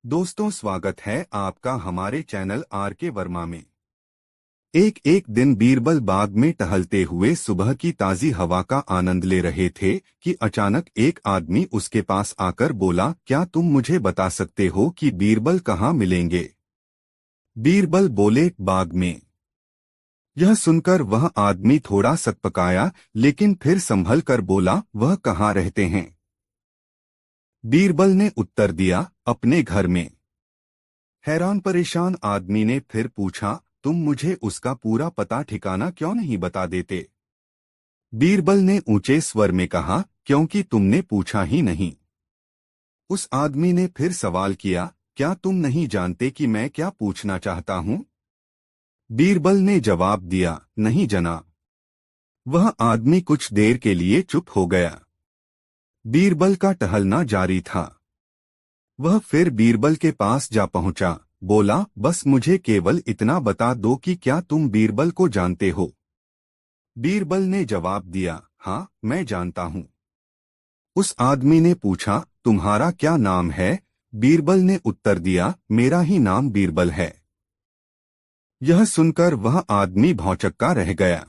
दोस्तों, स्वागत है आपका हमारे चैनल आर के वर्मा में। एक दिन बीरबल बाग में टहलते हुए सुबह की ताजी हवा का आनंद ले रहे थे कि अचानक एक आदमी उसके पास आकर बोला, क्या तुम मुझे बता सकते हो कि बीरबल कहाँ मिलेंगे? बीरबल बोले, बाग में। यह सुनकर वह आदमी थोड़ा सकपकाया, लेकिन फिर संभल कर बोला, वह कहाँ रहते हैं? बीरबल ने उत्तर दिया, अपने घर में। हैरान परेशान आदमी ने फिर पूछा, तुम मुझे उसका पूरा पता ठिकाना क्यों नहीं बता देते? बीरबल ने ऊंचे स्वर में कहा, क्योंकि तुमने पूछा ही नहीं। उस आदमी ने फिर सवाल किया, क्या तुम नहीं जानते कि मैं क्या पूछना चाहता हूँ? बीरबल ने जवाब दिया, नहीं जनाब। वह आदमी कुछ देर के लिए चुप हो गया। बीरबल का टहलना जारी था। वह फिर बीरबल के पास जा पहुंचा, बोला, बस मुझे केवल इतना बता दो कि क्या तुम बीरबल को जानते हो? बीरबल ने जवाब दिया, हाँ, मैं जानता हूँ। उस आदमी ने पूछा, तुम्हारा क्या नाम है? बीरबल ने उत्तर दिया, मेरा ही नाम बीरबल है। यह सुनकर वह आदमी भौंचक्का रह गया।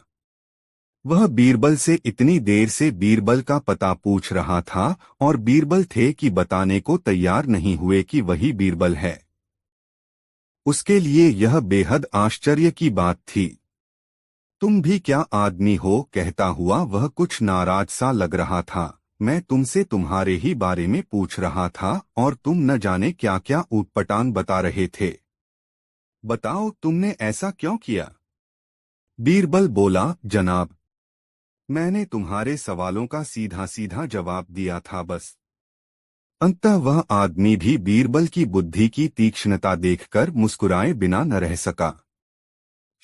वह बीरबल से इतनी देर से बीरबल का पता पूछ रहा था और बीरबल थे कि बताने को तैयार नहीं हुए कि वही बीरबल है। उसके लिए यह बेहद आश्चर्य की बात थी। तुम भी क्या आदमी हो? कहता हुआ वह कुछ नाराज सा लग रहा था। मैं तुमसे तुम्हारे ही बारे में पूछ रहा था और तुम न जाने क्या क्या ऊटपटांग बता रहे थे। बताओ, तुमने ऐसा क्यों किया? बीरबल बोला, जनाब, मैंने तुम्हारे सवालों का सीधा सीधा जवाब दिया था बस। अंततः वह आदमी भी बीरबल की बुद्धि की तीक्ष्णता देखकर मुस्कुराए बिना न रह सका।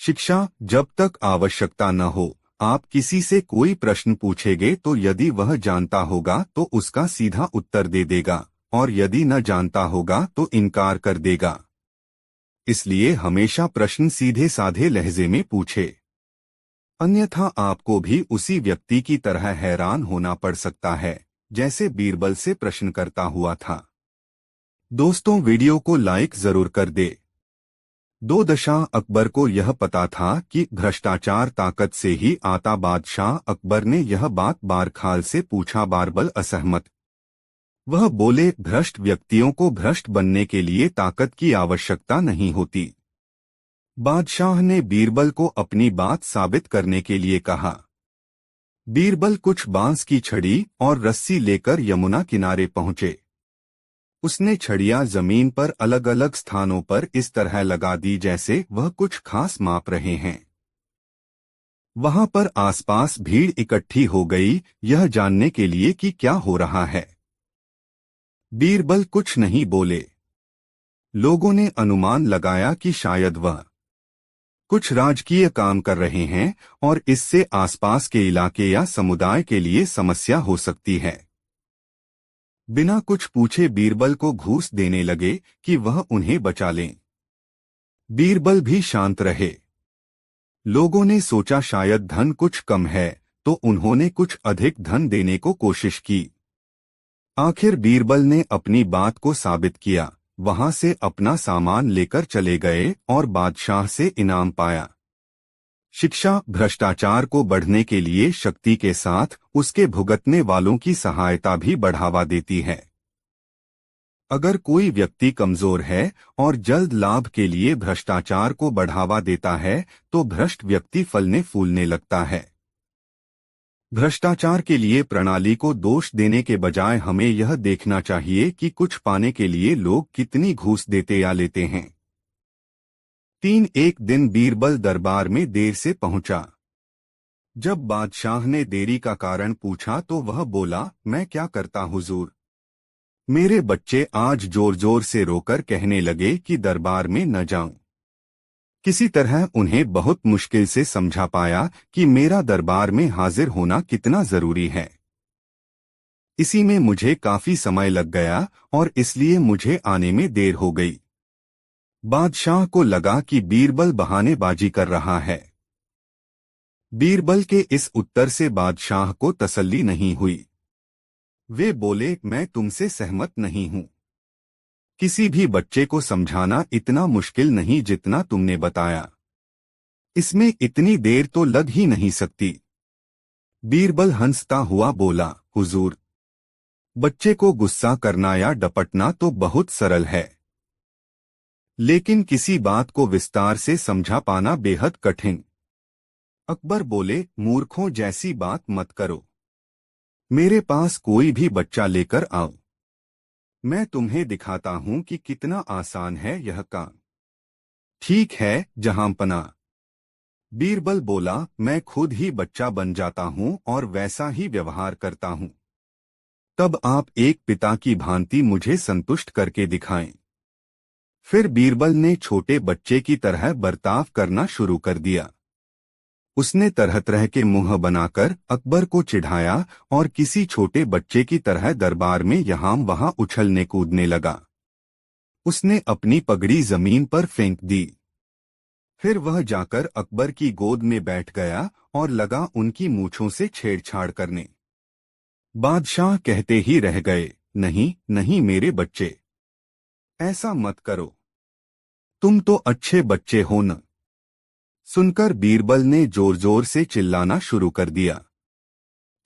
शिक्षा, जब तक आवश्यकता न हो, आप किसी से कोई प्रश्न पूछेंगे तो यदि वह जानता होगा तो उसका सीधा उत्तर दे देगा, और यदि न जानता होगा तो इनकार कर देगा। इसलिए हमेशा प्रश्न सीधे साधे लहजे में पूछे, अन्यथा आपको भी उसी व्यक्ति की तरह हैरान होना पड़ सकता है जैसे बीरबल से प्रश्न करता हुआ था। दोस्तों, वीडियो को लाइक जरूर कर दे। दो अकबर को यह पता था कि भ्रष्टाचार ताकत से ही आता। बादशाह अकबर ने यह बात बारखाल से पूछा। बीरबल असहमत। वह बोले, भ्रष्ट व्यक्तियों को भ्रष्ट बनने के लिए ताकत की आवश्यकता नहीं होती। बादशाह ने बीरबल को अपनी बात साबित करने के लिए कहा। बीरबल कुछ बांस की छड़ी और रस्सी लेकर यमुना किनारे पहुंचे। उसने छड़ियां जमीन पर अलग अलग स्थानों पर इस तरह लगा दी जैसे वह कुछ खास माप रहे हैं। वहां पर आसपास भीड़ इकट्ठी हो गई, यह जानने के लिए कि क्या हो रहा है। बीरबल कुछ नहीं बोले। लोगों ने अनुमान लगाया कि शायद वह कुछ राजकीय काम कर रहे हैं और इससे आसपास के इलाके या समुदाय के लिए समस्या हो सकती है। बिना कुछ पूछे बीरबल को घूस देने लगे कि वह उन्हें बचा लें। बीरबल भी शांत रहे। लोगों ने सोचा शायद धन कुछ कम है, तो उन्होंने कुछ अधिक धन देने को कोशिश की। आखिर बीरबल ने अपनी बात को साबित किया, वहां से अपना सामान लेकर चले गए और बादशाह से इनाम पाया। शिक्षा, भ्रष्टाचार को बढ़ने के लिए शक्ति के साथ उसके भुगतने वालों की सहायता भी बढ़ावा देती है। अगर कोई व्यक्ति कमजोर है और जल्द लाभ के लिए भ्रष्टाचार को बढ़ावा देता है तो भ्रष्ट व्यक्ति फलने फूलने लगता है। भ्रष्टाचार के लिए प्रणाली को दोष देने के बजाय हमें यह देखना चाहिए कि कुछ पाने के लिए लोग कितनी घूस देते या लेते हैं। एक दिन बीरबल दरबार में देर से पहुंचा। जब बादशाह ने देरी का कारण पूछा तो वह बोला, मैं क्या करता हुजूर। मेरे बच्चे आज जोर जोर से रोकर कहने लगे कि दरबार में न जाऊं। किसी तरह उन्हें बहुत मुश्किल से समझा पाया कि मेरा दरबार में हाजिर होना कितना जरूरी है। इसी में मुझे काफी समय लग गया और इसलिए मुझे आने में देर हो गई। बादशाह को लगा कि बीरबल बहानेबाजी कर रहा है। बीरबल के इस उत्तर से बादशाह को तसल्ली नहीं हुई। वे बोले, मैं तुमसे सहमत नहीं हूं। किसी भी बच्चे को समझाना इतना मुश्किल नहीं जितना तुमने बताया। इसमें इतनी देर तो लग ही नहीं सकती। बीरबल हंसता हुआ बोला, हुजूर, बच्चे को गुस्सा करना या डपटना तो बहुत सरल है, लेकिन किसी बात को विस्तार से समझा पाना बेहद कठिन। अकबर बोले, मूर्खों जैसी बात मत करो। मेरे पास कोई भी बच्चा लेकर आओ, मैं तुम्हें दिखाता हूं कि कितना आसान है यह काम। ठीक है जहांपना। बीरबल बोला, मैं खुद ही बच्चा बन जाता हूं और वैसा ही व्यवहार करता हूं। तब आप एक पिता की भांति मुझे संतुष्ट करके दिखाएं। फिर बीरबल ने छोटे बच्चे की तरह बर्ताव करना शुरू कर दिया। उसने तरह तरह के मुंह बनाकर अकबर को चिढ़ाया और किसी छोटे बच्चे की तरह दरबार में यहाँ वहां उछलने कूदने लगा। उसने अपनी पगड़ी जमीन पर फेंक दी। फिर वह जाकर अकबर की गोद में बैठ गया और लगा उनकी मूंछों से छेड़छाड़ करने। बादशाह कहते ही रह गए, नहीं नहीं मेरे बच्चे, ऐसा मत करो, तुम तो अच्छे बच्चे हो न। सुनकर बीरबल ने जोर जोर से चिल्लाना शुरू कर दिया।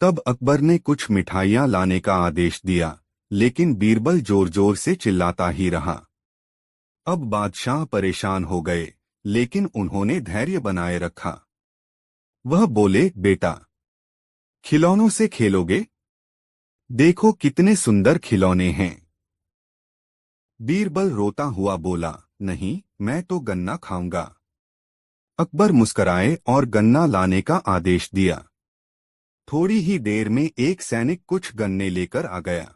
तब अकबर ने कुछ मिठाइयां लाने का आदेश दिया, लेकिन बीरबल जोर जोर से चिल्लाता ही रहा। अब बादशाह परेशान हो गए, लेकिन उन्होंने धैर्य बनाए रखा। वह बोले, बेटा, खिलौनों से खेलोगे? देखो कितने सुंदर खिलौने हैं। बीरबल रोता हुआ बोला, नहीं, मैं तो गन्ना खाऊंगा। अकबर मुस्कराए और गन्ना लाने का आदेश दिया। थोड़ी ही देर में एक सैनिक कुछ गन्ने लेकर आ गया,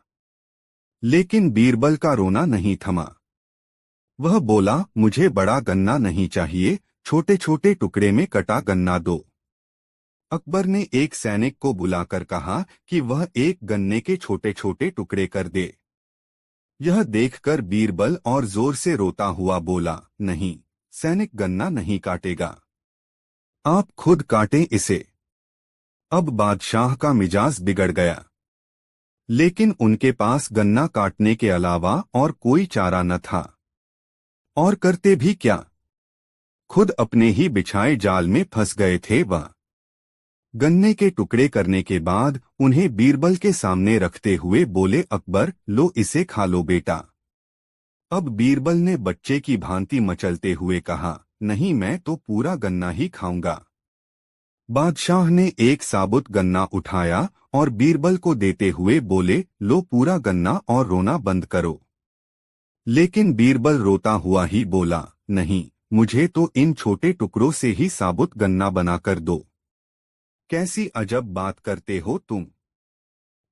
लेकिन बीरबल का रोना नहीं थमा। वह बोला, मुझे बड़ा गन्ना नहीं चाहिए, छोटे छोटे टुकड़े में कटा गन्ना दो। अकबर ने एक सैनिक को बुलाकर कहा कि वह एक गन्ने के छोटे छोटे टुकड़े कर दे। यह देखकर बीरबल और जोर से रोता हुआ बोला, नहीं, सैनिक गन्ना नहीं काटेगा, आप खुद काटें इसे। अब बादशाह का मिजाज बिगड़ गया, लेकिन उनके पास गन्ना काटने के अलावा और कोई चारा न था। और करते भी क्या, खुद अपने ही बिछाए जाल में फंस गए थे वह। गन्ने के टुकड़े करने के बाद उन्हें बीरबल के सामने रखते हुए बोले, अकबर, लो इसे खा लो बेटा। अब बीरबल ने बच्चे की भांति मचलते हुए कहा, नहीं, मैं तो पूरा गन्ना ही खाऊंगा। बादशाह ने एक साबुत गन्ना उठाया और बीरबल को देते हुए बोले, लो पूरा गन्ना और रोना बंद करो। लेकिन बीरबल रोता हुआ ही बोला, नहीं, मुझे तो इन छोटे टुकड़ों से ही साबुत गन्ना बनाकर दो। कैसी अजब बात करते हो तुम,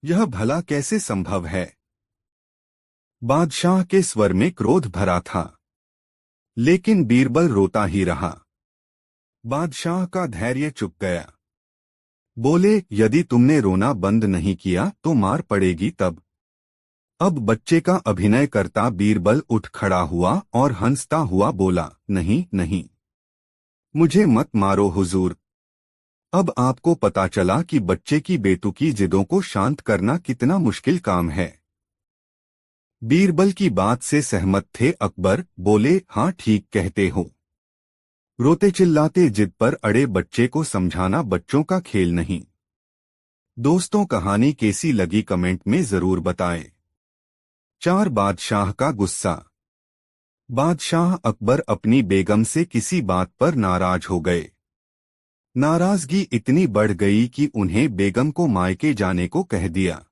यह भला कैसे संभव है? बादशाह के स्वर में क्रोध भरा था, लेकिन बीरबल रोता ही रहा। बादशाह का धैर्य चुक गया। बोले, यदि तुमने रोना बंद नहीं किया तो मार पड़ेगी तब। अब बच्चे का अभिनय करता बीरबल उठ खड़ा हुआ और हंसता हुआ बोला, नहीं नहीं, मुझे मत मारो हुजूर। अब आपको पता चला कि बच्चे की बेतुकी जिदों को शांत करना कितना मुश्किल काम है। बीरबल की बात से सहमत थे अकबर। बोले, हाँ ठीक कहते हो। रोते चिल्लाते जिद पर अड़े बच्चे को समझाना बच्चों का खेल नहीं। दोस्तों, कहानी कैसी लगी कमेंट में जरूर बताएं। 4 बादशाह का गुस्सा। बादशाह अकबर अपनी बेगम से किसी बात पर नाराज हो गए। नाराजगी इतनी बढ़ गई कि उन्हें बेगम को मायके जाने को कह दिया।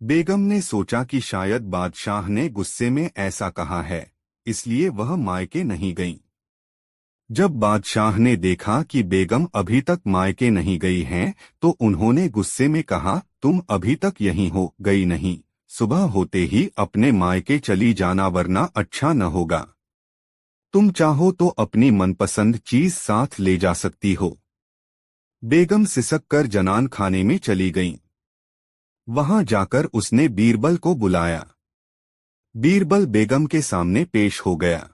बेगम ने सोचा कि शायद बादशाह ने गुस्से में ऐसा कहा है, इसलिए वह मायके नहीं गईं। जब बादशाह ने देखा कि बेगम अभी तक मायके नहीं गई हैं, तो उन्होंने गुस्से में कहा, तुम अभी तक यहीं हो गई नहीं, सुबह होते ही अपने मायके चली जाना वरना अच्छा न होगा। तुम चाहो तो अपनी मनपसंद चीज साथ ले जा सकती हो। बेगम सिसक कर जनान खाने में चली गईं। वहां जाकर उसने बीरबल को बुलाया। बीरबल बेगम के सामने पेश हो गया।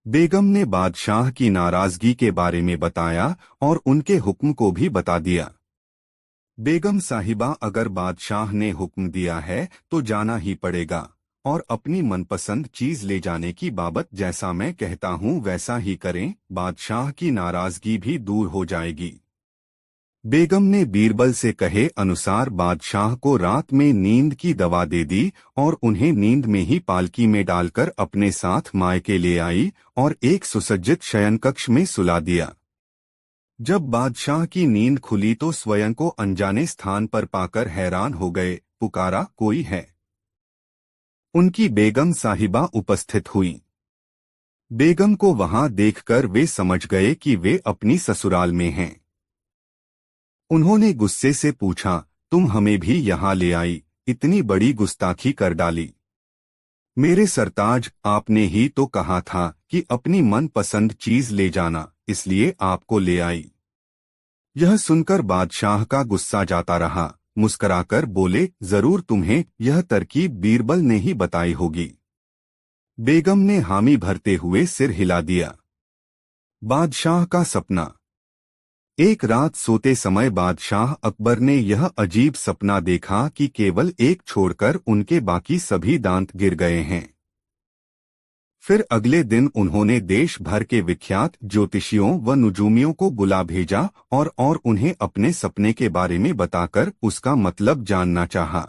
बेगम ने बादशाह की नाराजगी के बारे में बताया और उनके हुक्म को भी बता दिया। बेगम साहिबा, अगर बादशाह ने हुक्म दिया है तो जाना ही पड़ेगा, और अपनी मनपसंद चीज ले जाने की बाबत जैसा मैं कहता हूँ वैसा ही करें, बादशाह की नाराजगी भी दूर हो जाएगी। बेगम ने बीरबल से कहे अनुसार बादशाह को रात में नींद की दवा दे दी और उन्हें नींद में ही पालकी में डालकर अपने साथ मायके ले आई और एक सुसज्जित शयन कक्ष में सुला दिया। जब बादशाह की नींद खुली तो स्वयं को अनजाने स्थान पर पाकर हैरान हो गए। पुकारा, कोई है? उनकी बेगम साहिबा उपस्थित हुई। बेगम को वहां देखकर वे समझ गए कि वे अपनी ससुराल में हैं। उन्होंने गुस्से से पूछा, तुम हमें भी यहाँ ले आई, इतनी बड़ी गुस्ताखी कर डाली। मेरे सरताज, आपने ही तो कहा था कि अपनी मनपसंद चीज ले जाना, इसलिए आपको ले आई। यह सुनकर बादशाह का गुस्सा जाता रहा। मुस्कराकर बोले, जरूर तुम्हें यह तरकीब बीरबल ने ही बताई होगी। बेगम ने हामी भरते हुए सिर हिला दिया। बादशाह का सपना। एक रात सोते समय बादशाह अकबर ने यह अजीब सपना देखा कि केवल एक छोड़कर उनके बाकी सभी दांत गिर गए हैं। फिर अगले दिन उन्होंने देश भर के विख्यात ज्योतिषियों व नुजूमियों को बुला भेजा और उन्हें अपने सपने के बारे में बताकर उसका मतलब जानना चाहा।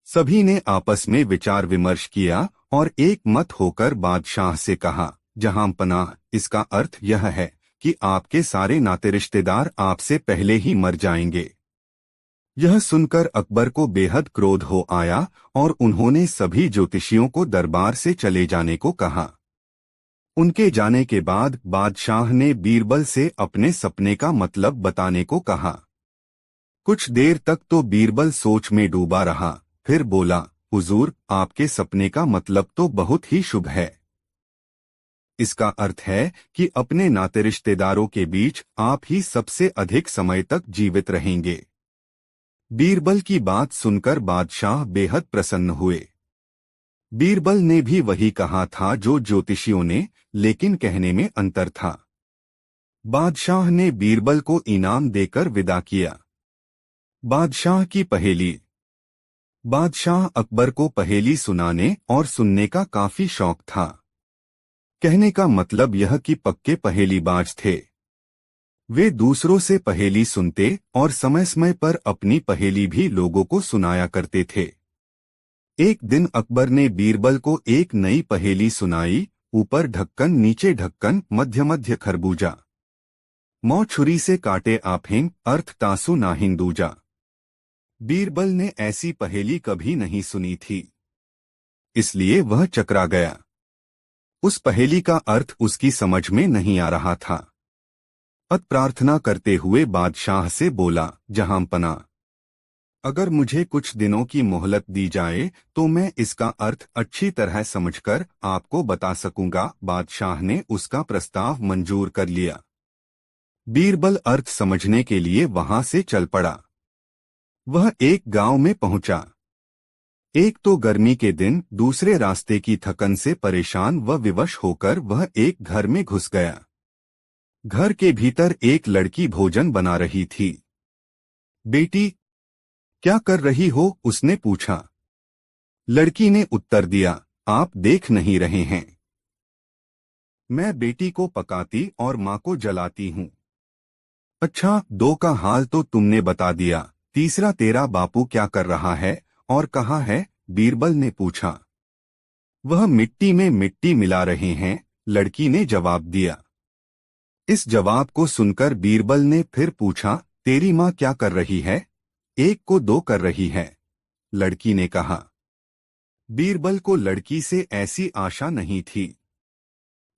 सभी ने आपस में विचार विमर्श किया और एक मत होकर बादशाह से कहा, जहांपनाह, इसका अर्थ यह है कि आपके सारे नाते रिश्तेदार आपसे पहले ही मर जाएंगे। यह सुनकर अकबर को बेहद क्रोध हो आया और उन्होंने सभी ज्योतिषियों को दरबार से चले जाने को कहा। उनके जाने के बाद बादशाह ने बीरबल से अपने सपने का मतलब बताने को कहा। कुछ देर तक तो बीरबल सोच में डूबा रहा, फिर बोला, हुजूर, आपके सपने का मतलब तो बहुत ही शुभ है। इसका अर्थ है कि अपने नाते रिश्तेदारों के बीच आप ही सबसे अधिक समय तक जीवित रहेंगे। बीरबल की बात सुनकर बादशाह बेहद प्रसन्न हुए। बीरबल ने भी वही कहा था जो ज्योतिषियों ने, लेकिन कहने में अंतर था। बादशाह ने बीरबल को इनाम देकर विदा किया। बादशाह की पहेली। बादशाह अकबर को पहेली सुनाने और सुनने का काफी शौक था। कहने का मतलब यह कि पक्के पहेलीबाज थे। वे दूसरों से पहेली सुनते और समय समय पर अपनी पहेली भी लोगों को सुनाया करते थे। एक दिन अकबर ने बीरबल को एक नई पहेली सुनाई। ऊपर ढक्कन, नीचे ढक्कन, मध्य मध्य खरबूजा। मौ छुरी से काटे आफें, अर्थ तासु ना हिंदूजा। बीरबल ने ऐसी पहेली कभी नहीं सुनी थी, इसलिए वह चकरा गया। उस पहेली का अर्थ उसकी समझ में नहीं आ रहा था। प्रार्थना करते हुए बादशाह से बोला, जहांपना, अगर मुझे कुछ दिनों की मोहलत दी जाए तो मैं इसका अर्थ अच्छी तरह समझकर आपको बता सकूंगा। बादशाह ने उसका प्रस्ताव मंजूर कर लिया। बीरबल अर्थ समझने के लिए वहां से चल पड़ा। वह एक गांव में पहुंचा। एक तो गर्मी के दिन, दूसरे रास्ते की थकन से परेशान व विवश होकर वह एक घर में घुस गया। घर के भीतर एक लड़की भोजन बना रही थी। बेटी, क्या कर रही हो? उसने पूछा। लड़की ने उत्तर दिया, आप देख नहीं रहे हैं, मैं बेटी को पकाती और माँ को जलाती हूँ। अच्छा, दो का हाल तो तुमने बता दिया, तीसरा तेरा बापू क्या कर रहा है और कहाँ है? बीरबल ने पूछा। वह मिट्टी में मिट्टी मिला रहे हैं, लड़की ने जवाब दिया। इस जवाब को सुनकर बीरबल ने फिर पूछा, तेरी माँ क्या कर रही है? एक को दो कर रही है, लड़की ने कहा। बीरबल को लड़की से ऐसी आशा नहीं थी,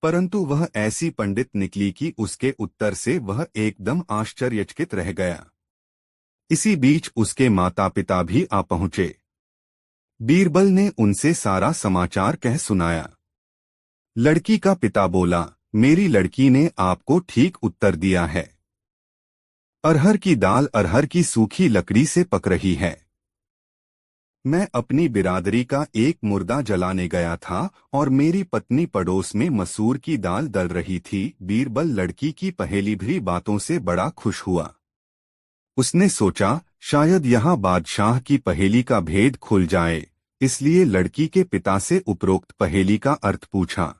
परंतु वह ऐसी पंडित निकली कि उसके उत्तर से वह एकदम आश्चर्यचकित रह गया। इसी बीच उसके माता पिता भी आ पहुंचे। बीरबल ने उनसे सारा समाचार कह सुनाया। लड़की का पिता बोला, मेरी लड़की ने आपको ठीक उत्तर दिया है। अरहर की दाल अरहर की सूखी लकड़ी से पक रही है। मैं अपनी बिरादरी का एक मुर्दा जलाने गया था और मेरी पत्नी पड़ोस में मसूर की दाल दल रही थी। बीरबल लड़की की पहेली भरी बातों से बड़ा खुश हुआ। उसने सोचा, शायद यहाँ बादशाह की पहेली का भेद खुल जाए। इसलिए लड़की के पिता से उपरोक्त पहेली का अर्थ पूछा।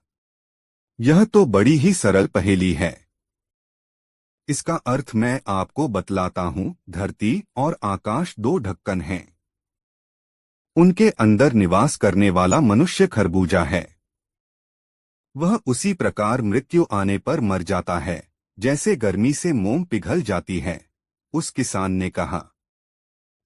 यह तो बड़ी ही सरल पहेली है। इसका अर्थ मैं आपको बतलाता हूँ। धरती और आकाश दो ढक्कन हैं। उनके अंदर निवास करने वाला मनुष्य खरबूजा है। वह उसी प्रकार मृत्यु आने पर मर जाता है जैसे गर्मी से मोम पिघल जाती है। उस किसान ने कहा।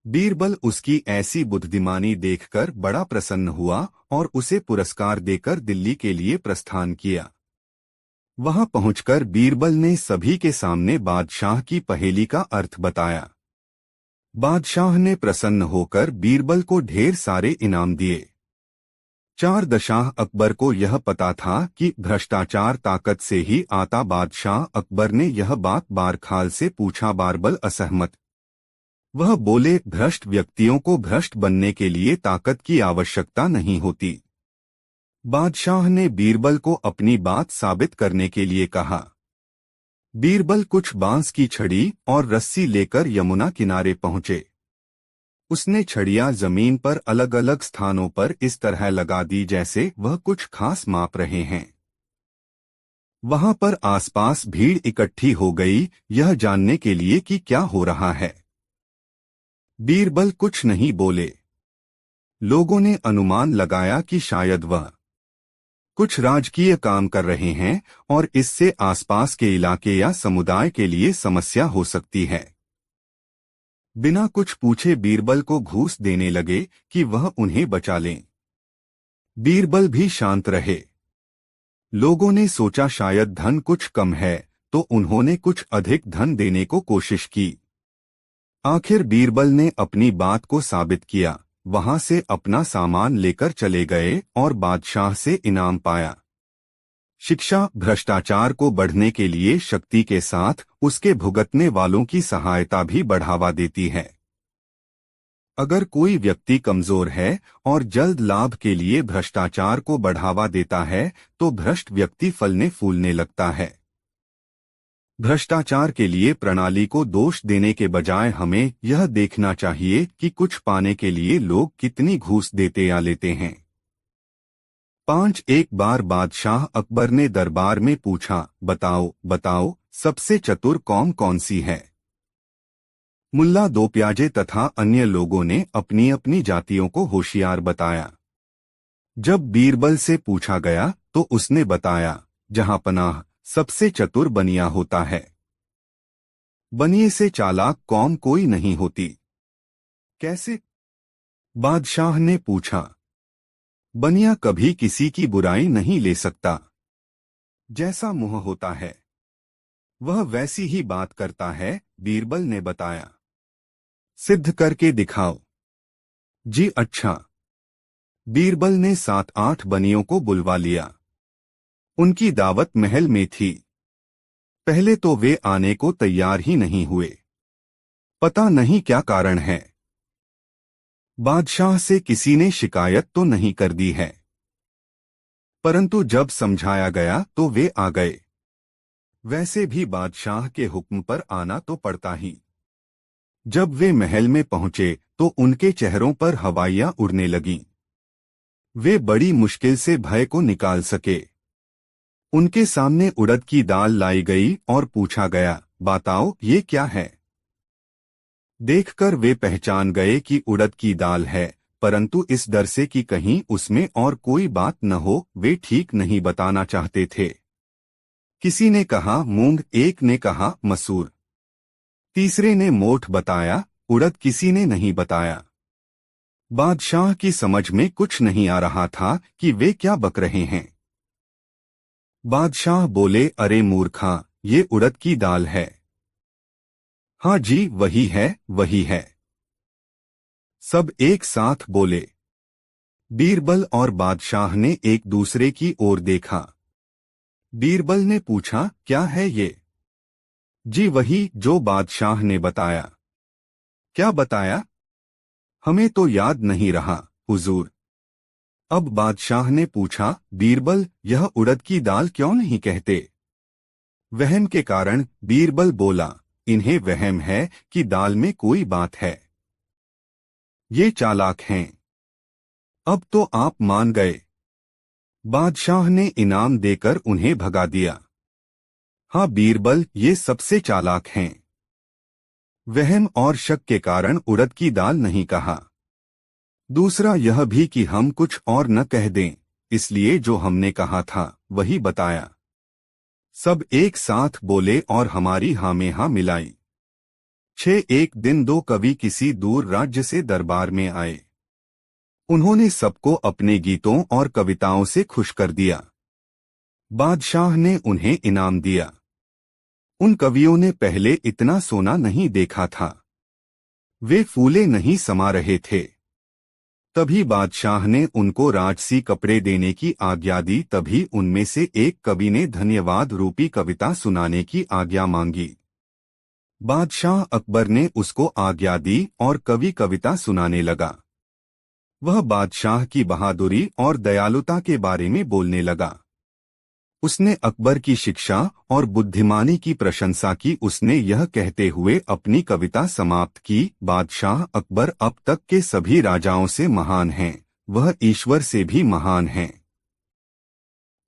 बीरबल उसकी ऐसी बुद्धिमानी देखकर बड़ा प्रसन्न हुआ और उसे पुरस्कार देकर दिल्ली के लिए प्रस्थान किया। वहां पहुंचकर बीरबल ने सभी के सामने बादशाह की पहेली का अर्थ बताया। बादशाह ने प्रसन्न होकर बीरबल को ढेर सारे इनाम दिए। चारदशाह अकबर को यह पता था कि भ्रष्टाचार ताकत से ही आता। बादशाह अकबर ने यह बात बारखाल से पूछा। बीरबल असहमत। वह बोले, भ्रष्ट व्यक्तियों को भ्रष्ट बनने के लिए ताकत की आवश्यकता नहीं होती। बादशाह ने बीरबल को अपनी बात साबित करने के लिए कहा। बीरबल कुछ बांस की छड़ी और रस्सी लेकर यमुना किनारे पहुंचे। उसने छड़ियां जमीन पर अलग अलग स्थानों पर इस तरह लगा दी जैसे वह कुछ खास माप रहे हैं। वहां पर आसपास भीड़ इकट्ठी हो गई, यह जानने के लिए कि क्या हो रहा है। बीरबल कुछ नहीं बोले। लोगों ने अनुमान लगाया कि शायद वह कुछ राजकीय काम कर रहे हैं और इससे आसपास के इलाके या समुदाय के लिए समस्या हो सकती है। बिना कुछ पूछे बीरबल को घूस देने लगे कि वह उन्हें बचा लें। बीरबल भी शांत रहे। लोगों ने सोचा शायद धन कुछ कम है, तो उन्होंने कुछ अधिक धन देने को कोशिश की। आखिर बीरबल ने अपनी बात को साबित किया। वहां से अपना सामान लेकर चले गए और बादशाह से इनाम पाया। शिक्षा भ्रष्टाचार को बढ़ने के लिए शक्ति के साथ उसके भुगतने वालों की सहायता भी बढ़ावा देती है। अगर कोई व्यक्ति कमजोर है और जल्द लाभ के लिए भ्रष्टाचार को बढ़ावा देता है तो भ्रष्ट व्यक्ति फलने फूलने लगता है। भ्रष्टाचार के लिए प्रणाली को दोष देने के बजाय हमें यह देखना चाहिए कि कुछ पाने के लिए लोग कितनी घूस देते या लेते हैं। 5 एक बार बादशाह अकबर ने दरबार में पूछा, बताओ बताओ सबसे चतुर कौन कौन सी है। मुल्ला दो प्याजे तथा अन्य लोगों ने अपनी अपनी जातियों को होशियार बताया। जब बीरबल से पूछा गया तो उसने बताया, जहांपनाह सबसे चतुर बनिया होता है। बनिए से चालाक कौम कोई नहीं होती। कैसे? बादशाह ने पूछा। बनिया कभी किसी की बुराई नहीं ले सकता। जैसा मुंह होता है वह वैसी ही बात करता है, बीरबल ने बताया। सिद्ध करके दिखाओ। जी अच्छा। बीरबल ने 7-8 बनियों को बुलवा लिया। उनकी दावत महल में थी। पहले तो वे आने को तैयार ही नहीं हुए। पता नहीं क्या कारण है। बादशाह से किसी ने शिकायत तो नहीं कर दी है, परंतु जब समझाया गया तो वे आ गए। वैसे भी बादशाह के हुक्म पर आना तो पड़ता ही। जब वे महल में पहुंचे तो उनके चेहरों पर हवाइयां उड़ने लगीं। वे बड़ी मुश्किल से भय को निकाल सके। उनके सामने उड़द की दाल लाई गई और पूछा गया, बताओ ये क्या है। देखकर वे पहचान गए कि उड़द की दाल है, परंतु इस डर से कि कहीं उसमें और कोई बात न हो वे ठीक नहीं बताना चाहते थे। किसी ने कहा मूंग, एक ने कहा मसूर, तीसरे ने मोठ बताया, उड़द किसी ने नहीं बताया। बादशाह की समझ में कुछ नहीं आ रहा था कि वे क्या बक रहे हैं। बादशाह बोले, अरे मूर्खा, ये उड़द की दाल है। हाँ जी वही है वही है। सब एक साथ बोले। बीरबल और बादशाह ने एक दूसरे की ओर देखा। बीरबल ने पूछा, क्या है ये। जी वही जो बादशाह ने बताया। क्या बताया? हमें तो याद नहीं रहा हुजूर। अब बादशाह ने पूछा, बीरबल यह उड़द की दाल क्यों नहीं कहते। वहम के कारण बीरबल बोला, इन्हें वहम है कि दाल में कोई बात है। ये चालाक हैं। अब तो आप मान गए। बादशाह ने इनाम देकर उन्हें भगा दिया। हाँ बीरबल, ये सबसे चालाक हैं। वहम और शक के कारण उड़द की दाल नहीं कहा। दूसरा यह भी कि हम कुछ और न कह दें, इसलिए जो हमने कहा था वही बताया। सब एक साथ बोले और हमारी हाँ में हाँ मिलाई। एक दिन दो कवि किसी दूर राज्य से दरबार में आए। उन्होंने सबको अपने गीतों और कविताओं से खुश कर दिया। बादशाह ने उन्हें इनाम दिया। उन कवियों ने पहले इतना सोना नहीं देखा था। वे फूले नहीं समा रहे थे। तभी बादशाह ने उनको राजसी कपड़े देने की आज्ञा दी। तभी उनमें से एक कवि ने धन्यवाद रूपी कविता सुनाने की आज्ञा मांगी। बादशाह अकबर ने उसको आज्ञा दी और कवि कविता सुनाने लगा। वह बादशाह की बहादुरी और दयालुता के बारे में बोलने लगा। उसने अकबर की शिक्षा और बुद्धिमानी की प्रशंसा की। उसने यह कहते हुए अपनी कविता समाप्त की, बादशाह अकबर अब तक के सभी राजाओं से महान हैं, वह ईश्वर से भी महान हैं।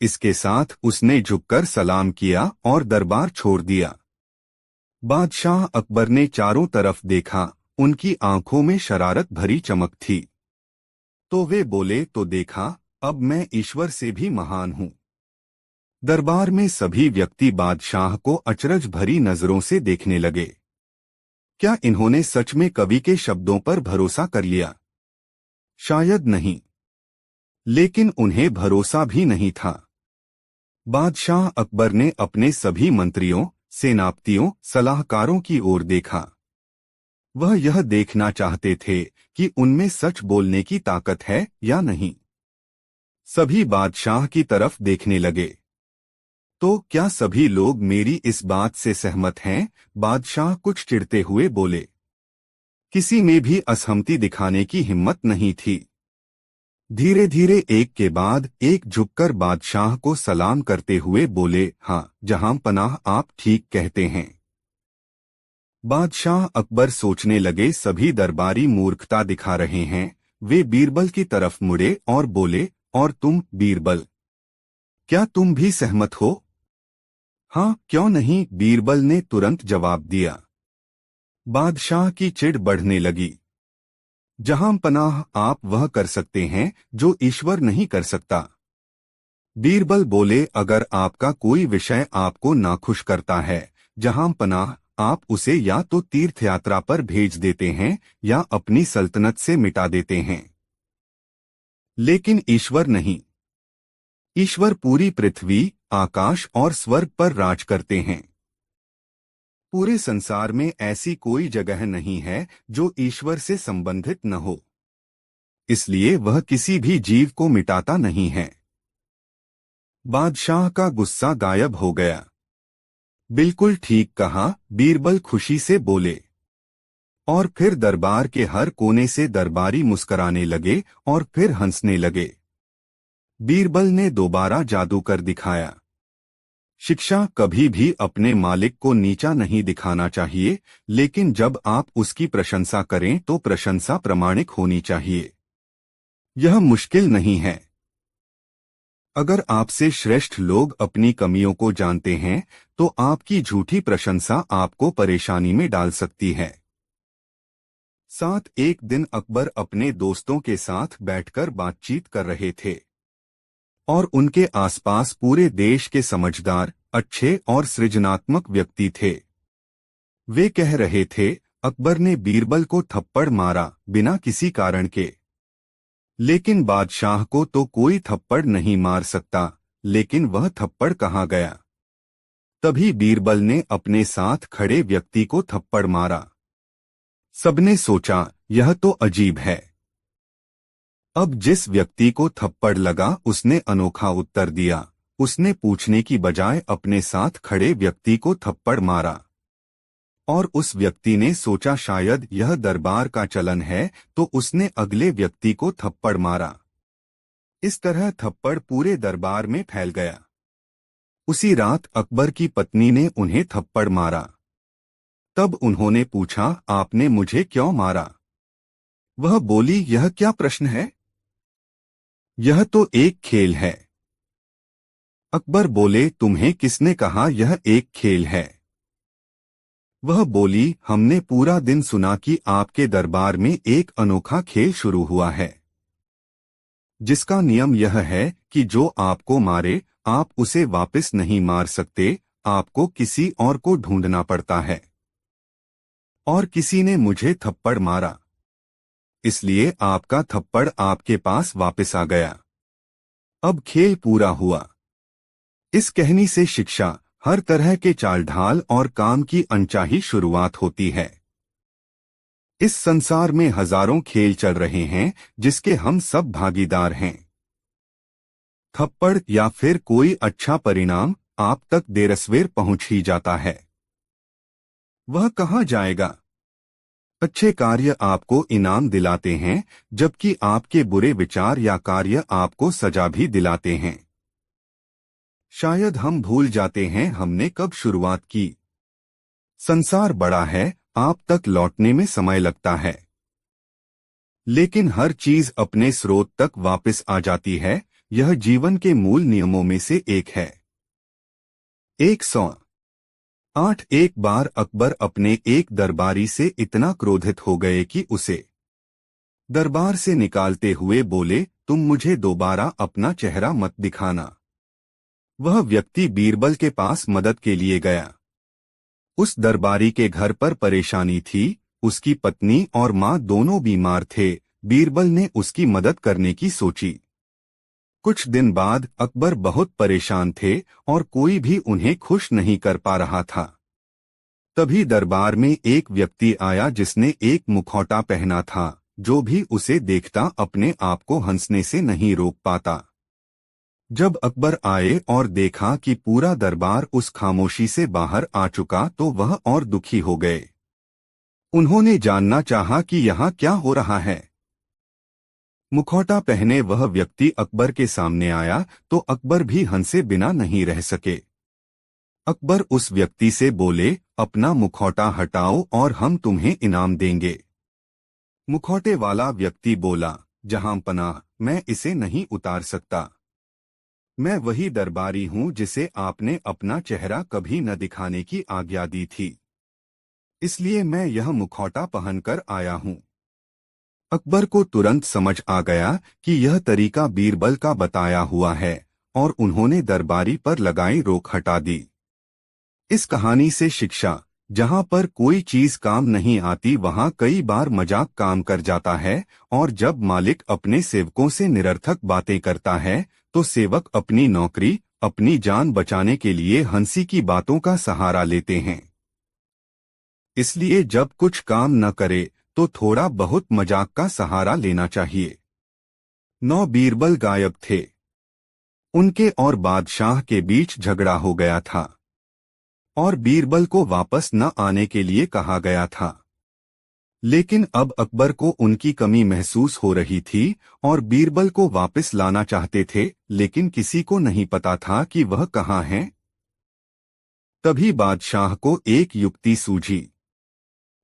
इसके साथ उसने झुककर सलाम किया और दरबार छोड़ दिया। बादशाह अकबर ने चारों तरफ देखा, उनकी आंखों में शरारत भरी चमक थी। तो वे बोले, तो देखा, अब मैं ईश्वर से भी महान हूँ। दरबार में सभी व्यक्ति बादशाह को अचरज भरी नजरों से देखने लगे। क्या इन्होंने सच में कवि के शब्दों पर भरोसा कर लिया? शायद नहीं, लेकिन उन्हें भरोसा भी नहीं था। बादशाह अकबर ने अपने सभी मंत्रियों, सेनापतियों, सलाहकारों की ओर देखा। वह यह देखना चाहते थे कि उनमें सच बोलने की ताकत है या नहीं। सभी बादशाह की तरफ देखने लगे। तो क्या सभी लोग मेरी इस बात से सहमत हैं? बादशाह कुछ चिढ़ते हुए बोले। किसी में भी असहमति दिखाने की हिम्मत नहीं थी। धीरे धीरे एक के बाद एक झुककर बादशाह को सलाम करते हुए बोले, हाँ जहां पनाह, आप ठीक कहते हैं। बादशाह अकबर सोचने लगे, सभी दरबारी मूर्खता दिखा रहे हैं। वे बीरबल की तरफ मुड़े और बोले, और तुम बीरबल, क्या तुम भी सहमत हो? हाँ क्यों नहीं, बीरबल ने तुरंत जवाब दिया। बादशाह की चिढ़ बढ़ने लगी। जहां पनाह, आप वह कर सकते हैं जो ईश्वर नहीं कर सकता। बीरबल बोले, अगर आपका कोई विषय आपको नाखुश करता है, जहां पनाह, आप उसे या तो तीर्थयात्रा पर भेज देते हैं या अपनी सल्तनत से मिटा देते हैं। लेकिन ईश्वर नहीं। ईश्वर पूरी पृथ्वी, आकाश और स्वर्ग पर राज करते हैं। पूरे संसार में ऐसी कोई जगह नहीं है जो ईश्वर से संबंधित न हो। इसलिए वह किसी भी जीव को मिटाता नहीं है। बादशाह का गुस्सा गायब हो गया। बिल्कुल ठीक कहा, बीरबल खुशी से बोले। और फिर दरबार के हर कोने से दरबारी मुस्कराने लगे और फिर हंसने लगे। बीरबल ने दोबारा जादू कर दिखाया। शिक्षा कभी भी अपने मालिक को नीचा नहीं दिखाना चाहिए, लेकिन जब आप उसकी प्रशंसा करें तो प्रशंसा प्रामाणिक होनी चाहिए। यह मुश्किल नहीं है। अगर आपसे श्रेष्ठ लोग अपनी कमियों को जानते हैं तो आपकी झूठी प्रशंसा आपको परेशानी में डाल सकती है। एक दिन अकबर अपने दोस्तों के साथ बैठकर बातचीत कर रहे थे और उनके आसपास पूरे देश के समझदार, अच्छे और सृजनात्मक व्यक्ति थे। वे कह रहे थे, अकबर ने बीरबल को थप्पड़ मारा बिना किसी कारण के। लेकिन बादशाह को तो कोई थप्पड़ नहीं मार सकता, लेकिन वह थप्पड़ कहाँ गया? तभी बीरबल ने अपने साथ खड़े व्यक्ति को थप्पड़ मारा। सबने सोचा, यह तो अजीब है। अब जिस व्यक्ति को थप्पड़ लगा उसने अनोखा उत्तर दिया। उसने पूछने की बजाय अपने साथ खड़े व्यक्ति को थप्पड़ मारा। और उस व्यक्ति ने सोचा शायद यह दरबार का चलन है, तो उसने अगले व्यक्ति को थप्पड़ मारा। इस तरह थप्पड़ पूरे दरबार में फैल गया। उसी रात अकबर की पत्नी ने उन्हें थप्पड़ मारा। तब उन्होंने पूछा, आपने मुझे क्यों मारा? वह बोली, यह क्या प्रश्न है? यह तो एक खेल है। अकबर बोले, तुम्हें किसने कहा यह एक खेल है? वह बोली, हमने पूरा दिन सुना कि आपके दरबार में एक अनोखा खेल शुरू हुआ है, जिसका नियम यह है कि जो आपको मारे आप उसे वापस नहीं मार सकते, आपको किसी और को ढूंढना पड़ता है। और किसी ने मुझे थप्पड़ मारा, इसलिए आपका थप्पड़ आपके पास वापस आ गया। अब खेल पूरा हुआ। इस कहानी से शिक्षा, हर तरह के चाल ढाल और काम की अनचाही शुरुआत होती है। इस संसार में हजारों खेल चल रहे हैं जिसके हम सब भागीदार हैं। थप्पड़ या फिर कोई अच्छा परिणाम आप तक देरसवेर पहुंच ही जाता है। वह कहाँ जाएगा? अच्छे कार्य आपको इनाम दिलाते हैं, जबकि आपके बुरे विचार या कार्य आपको सजा भी दिलाते हैं। शायद हम भूल जाते हैं हमने कब शुरुआत की। संसार बड़ा है, आप तक लौटने में समय लगता है, लेकिन हर चीज अपने स्रोत तक वापस आ जाती है। यह जीवन के मूल नियमों में से एक है। 108 एक बार अकबर अपने एक दरबारी से इतना क्रोधित हो गए कि उसे दरबार से निकालते हुए बोले, तुम मुझे दोबारा अपना चेहरा मत दिखाना। वह व्यक्ति बीरबल के पास मदद के लिए गया। उस दरबारी के घर पर परेशानी थी, उसकी पत्नी और मां दोनों बीमार थे। बीरबल ने उसकी मदद करने की सोची। कुछ दिन बाद अकबर बहुत परेशान थे और कोई भी उन्हें खुश नहीं कर पा रहा था। तभी दरबार में एक व्यक्ति आया जिसने एक मुखौटा पहना था। जो भी उसे देखता अपने आप को हंसने से नहीं रोक पाता। जब अकबर आए और देखा कि पूरा दरबार उस खामोशी से बाहर आ चुका तो वह और दुखी हो गए। उन्होंने जानना चाहा कि यहाँ क्या हो रहा है। मुखौटा पहने वह व्यक्ति अकबर के सामने आया तो अकबर भी हंसे बिना नहीं रह सके। अकबर उस व्यक्ति से बोले, अपना मुखौटा हटाओ और हम तुम्हें इनाम देंगे। मुखौटे वाला व्यक्ति बोला, जहां पनाह, मैं इसे नहीं उतार सकता। मैं वही दरबारी हूं जिसे आपने अपना चेहरा कभी न दिखाने की आज्ञा दी थी, इसलिए मैं यह मुखौटा पहनकर आया हूं। अकबर को तुरंत समझ आ गया कि यह तरीका बीरबल का बताया हुआ है और उन्होंने दरबारी पर लगाई रोक हटा दी। इस कहानी से शिक्षा, जहां पर कोई चीज काम नहीं आती वहां कई बार मजाक काम कर जाता है, और जब मालिक अपने सेवकों से निरर्थक बातें करता है तो सेवक अपनी नौकरी, अपनी जान बचाने के लिए हंसी की बातों का सहारा लेते हैं। इसलिए जब कुछ काम न करे तो थोड़ा बहुत मजाक का सहारा लेना चाहिए। 9 बीरबल गायब थे। उनके और बादशाह के बीच झगड़ा हो गया था और बीरबल को वापस न आने के लिए कहा गया था। लेकिन अब अकबर को उनकी कमी महसूस हो रही थी और बीरबल को वापस लाना चाहते थे, लेकिन किसी को नहीं पता था कि वह कहाँ है। तभी बादशाह को एक युक्ति सूझी।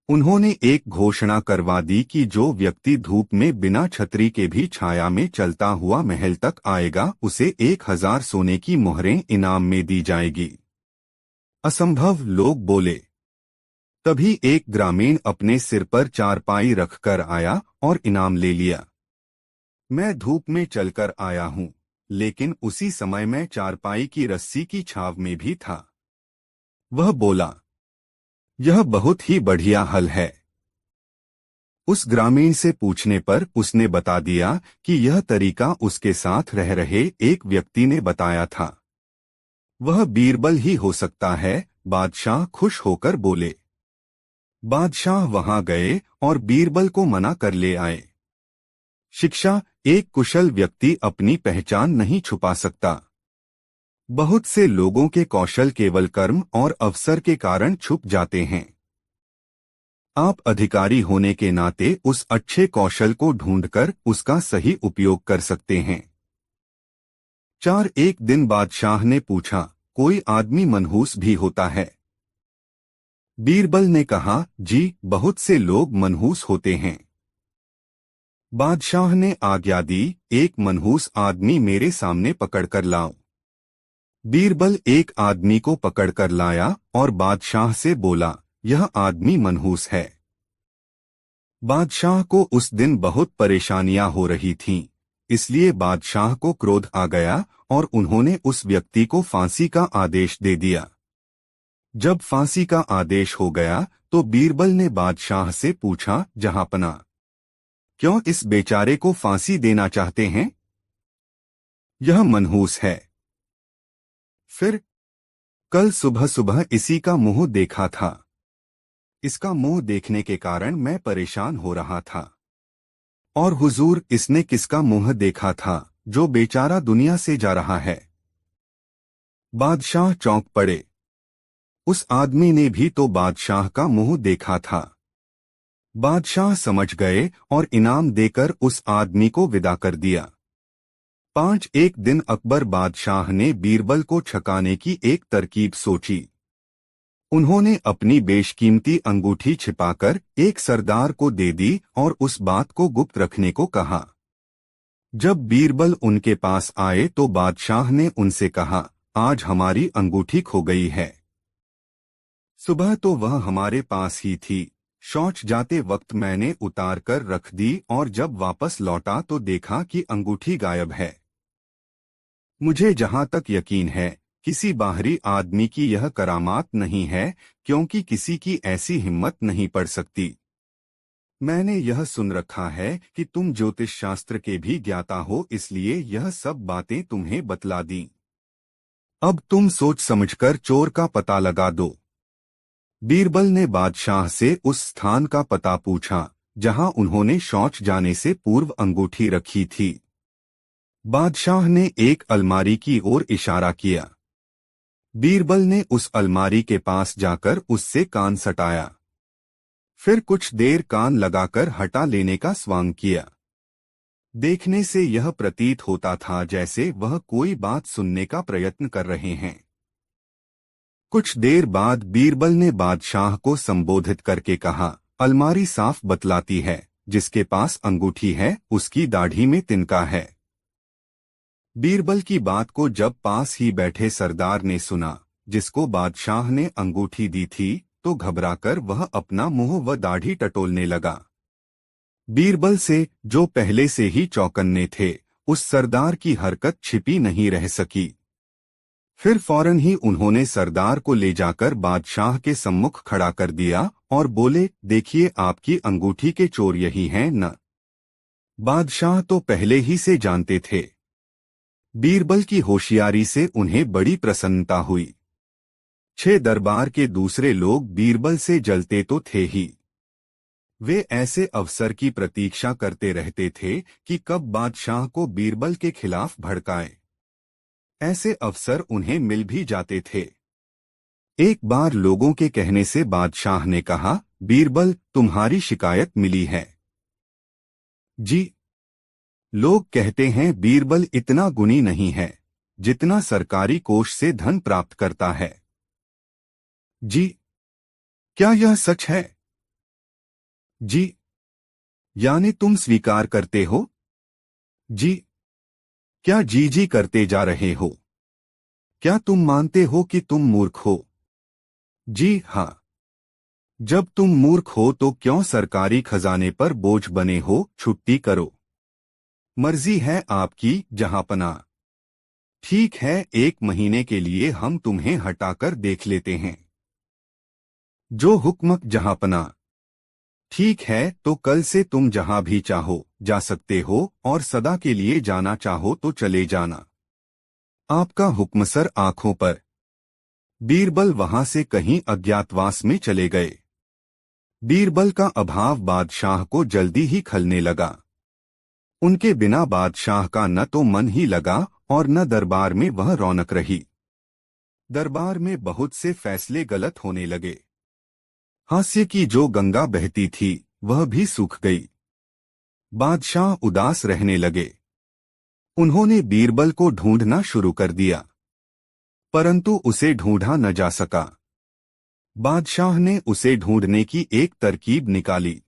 उन्होंने एक घोषणा करवा दी कि जो व्यक्ति धूप में बिना छतरी के भी छाया में चलता हुआ महल तक आएगा उसे 1000 सोने की मोहरें इनाम में दी जाएगी। असंभव, लोग बोले। तभी एक ग्रामीण अपने सिर पर चारपाई रखकर आया और इनाम ले लिया। मैं धूप में चलकर आया हूँ, लेकिन उसी समय मैं चारपाई की रस्सी की छाव में भी था। वह बोला, यह बहुत ही बढ़िया हल है। उस ग्रामीण से पूछने पर उसने बता दिया कि यह तरीका उसके साथ रह रहे एक व्यक्ति ने बताया था। वह बीरबल ही हो सकता है। बादशाह खुश होकर बोले। बादशाह वहां गए और बीरबल को मना कर ले आए। शिक्षा, एक कुशल व्यक्ति अपनी पहचान नहीं छुपा सकता। बहुत से लोगों के कौशल केवल कर्म और अवसर के कारण छुप जाते हैं। आप अधिकारी होने के नाते उस अच्छे कौशल को ढूंढकर उसका सही उपयोग कर सकते हैं। 4 एक दिन बादशाह ने पूछा, कोई आदमी मनहूस भी होता है? बीरबल ने कहा, जी, बहुत से लोग मनहूस होते हैं। बादशाह ने आज्ञा दी, एक मनहूस आदमी मेरे सामने पकड़कर लाओ। बीरबल एक आदमी को पकड़कर लाया और बादशाह से बोला, यह आदमी मनहूस है। बादशाह को उस दिन बहुत परेशानियां हो रही थीं, इसलिए बादशाह को क्रोध आ गया और उन्होंने उस व्यक्ति को फांसी का आदेश दे दिया। जब फांसी का आदेश हो गया तो बीरबल ने बादशाह से पूछा, जहांपना, क्यों इस बेचारे को फांसी देना चाहते हैं? यह मनहूस है। फिर कल सुबह सुबह इसी का मुंह देखा था। इसका मुंह देखने के कारण मैं परेशान हो रहा था। और हुजूर, इसने किसका मुंह देखा था जो बेचारा दुनिया से जा रहा है? बादशाह चौंक पड़े। उस आदमी ने भी तो बादशाह का मुंह देखा था। बादशाह समझ गए और इनाम देकर उस आदमी को विदा कर दिया। एक दिन अकबर बादशाह ने बीरबल को छकाने की एक तरकीब सोची। उन्होंने अपनी बेशकीमती अंगूठी छिपाकर एक सरदार को दे दी और उस बात को गुप्त रखने को कहा। जब बीरबल उनके पास आए तो बादशाह ने उनसे कहा, आज हमारी अंगूठी खो गई है। सुबह तो वह हमारे पास ही थी, शौच जाते वक्त मैंने उतार कर रख दी और जब वापस लौटा तो देखा कि अंगूठी गायब है। मुझे जहां तक यकीन है, किसी बाहरी आदमी की यह करामात नहीं है, क्योंकि किसी की ऐसी हिम्मत नहीं पड़ सकती। मैंने यह सुन रखा है कि तुम ज्योतिष शास्त्र के भी ज्ञाता हो, इसलिए यह सब बातें तुम्हें बतला दी। अब तुम सोच समझकर चोर का पता लगा दो। बीरबल ने बादशाह से उस स्थान का पता पूछा जहां उन्होंने शौच जाने से पूर्व अंगूठी रखी थी। बादशाह ने एक अलमारी की ओर इशारा किया। बीरबल ने उस अलमारी के पास जाकर उससे कान सटाया। फिर कुछ देर कान लगाकर हटा लेने का स्वांग किया। देखने से यह प्रतीत होता था जैसे वह कोई बात सुनने का प्रयत्न कर रहे हैं। कुछ देर बाद बीरबल ने बादशाह को संबोधित करके कहा, अलमारी साफ बतलाती है, जिसके पास अंगूठी है उसकी दाढ़ी में तिनका है। बीरबल की बात को जब पास ही बैठे सरदार ने सुना, जिसको बादशाह ने अंगूठी दी थी, तो घबराकर वह अपना मुंह व दाढ़ी टटोलने लगा। बीरबल से, जो पहले से ही चौकन्ने थे, उस सरदार की हरकत छिपी नहीं रह सकी। फिर फौरन ही उन्होंने सरदार को ले जाकर बादशाह के सम्मुख खड़ा कर दिया और बोले, देखिए आपकी अंगूठी के चोर यही हैं न? बादशाह तो पहले ही से जानते थे। बीरबल की होशियारी से उन्हें बड़ी प्रसन्नता हुई। 6 दरबार के दूसरे लोग बीरबल से जलते तो थे ही। वे ऐसे अवसर की प्रतीक्षा करते रहते थे कि कब बादशाह को बीरबल के खिलाफ भड़काएं। ऐसे अवसर उन्हें मिल भी जाते थे। एक बार लोगों के कहने से बादशाह ने कहा, बीरबल, तुम्हारी शिकायत मिली है। जी, लोग कहते हैं बीरबल इतना गुणी नहीं है जितना सरकारी कोष से धन प्राप्त करता है। जी, क्या यह सच है? जी, यानी तुम स्वीकार करते हो? जी, क्या जी जी करते जा रहे हो? क्या तुम मानते हो कि तुम मूर्ख हो? जी हाँ। जब तुम मूर्ख हो तो क्यों सरकारी खजाने पर बोझ बने हो? छुट्टी करो। मर्जी है आपकी, जहांपना। ठीक है, 1 महीने के लिए हम तुम्हें हटाकर देख लेते हैं। जो हुक्म, जहांपना। ठीक है, तो कल से तुम जहां भी चाहो जा सकते हो और सदा के लिए जाना चाहो तो चले जाना। आपका हुक्म सर। आंखों पर। बीरबल वहां से कहीं अज्ञातवास में चले गए। बीरबल का अभाव बादशाह को जल्दी ही खलने लगा। उनके बिना बादशाह का न तो मन ही लगा और न दरबार में वह रौनक रही। दरबार में बहुत से फैसले गलत होने लगे। हास्य की जो गंगा बहती थी वह भी सूख गई। बादशाह उदास रहने लगे। उन्होंने बीरबल को ढूंढना शुरू कर दिया, परंतु उसे ढूंढा न जा सका। बादशाह ने उसे ढूंढने की एक तरकीब निकाली।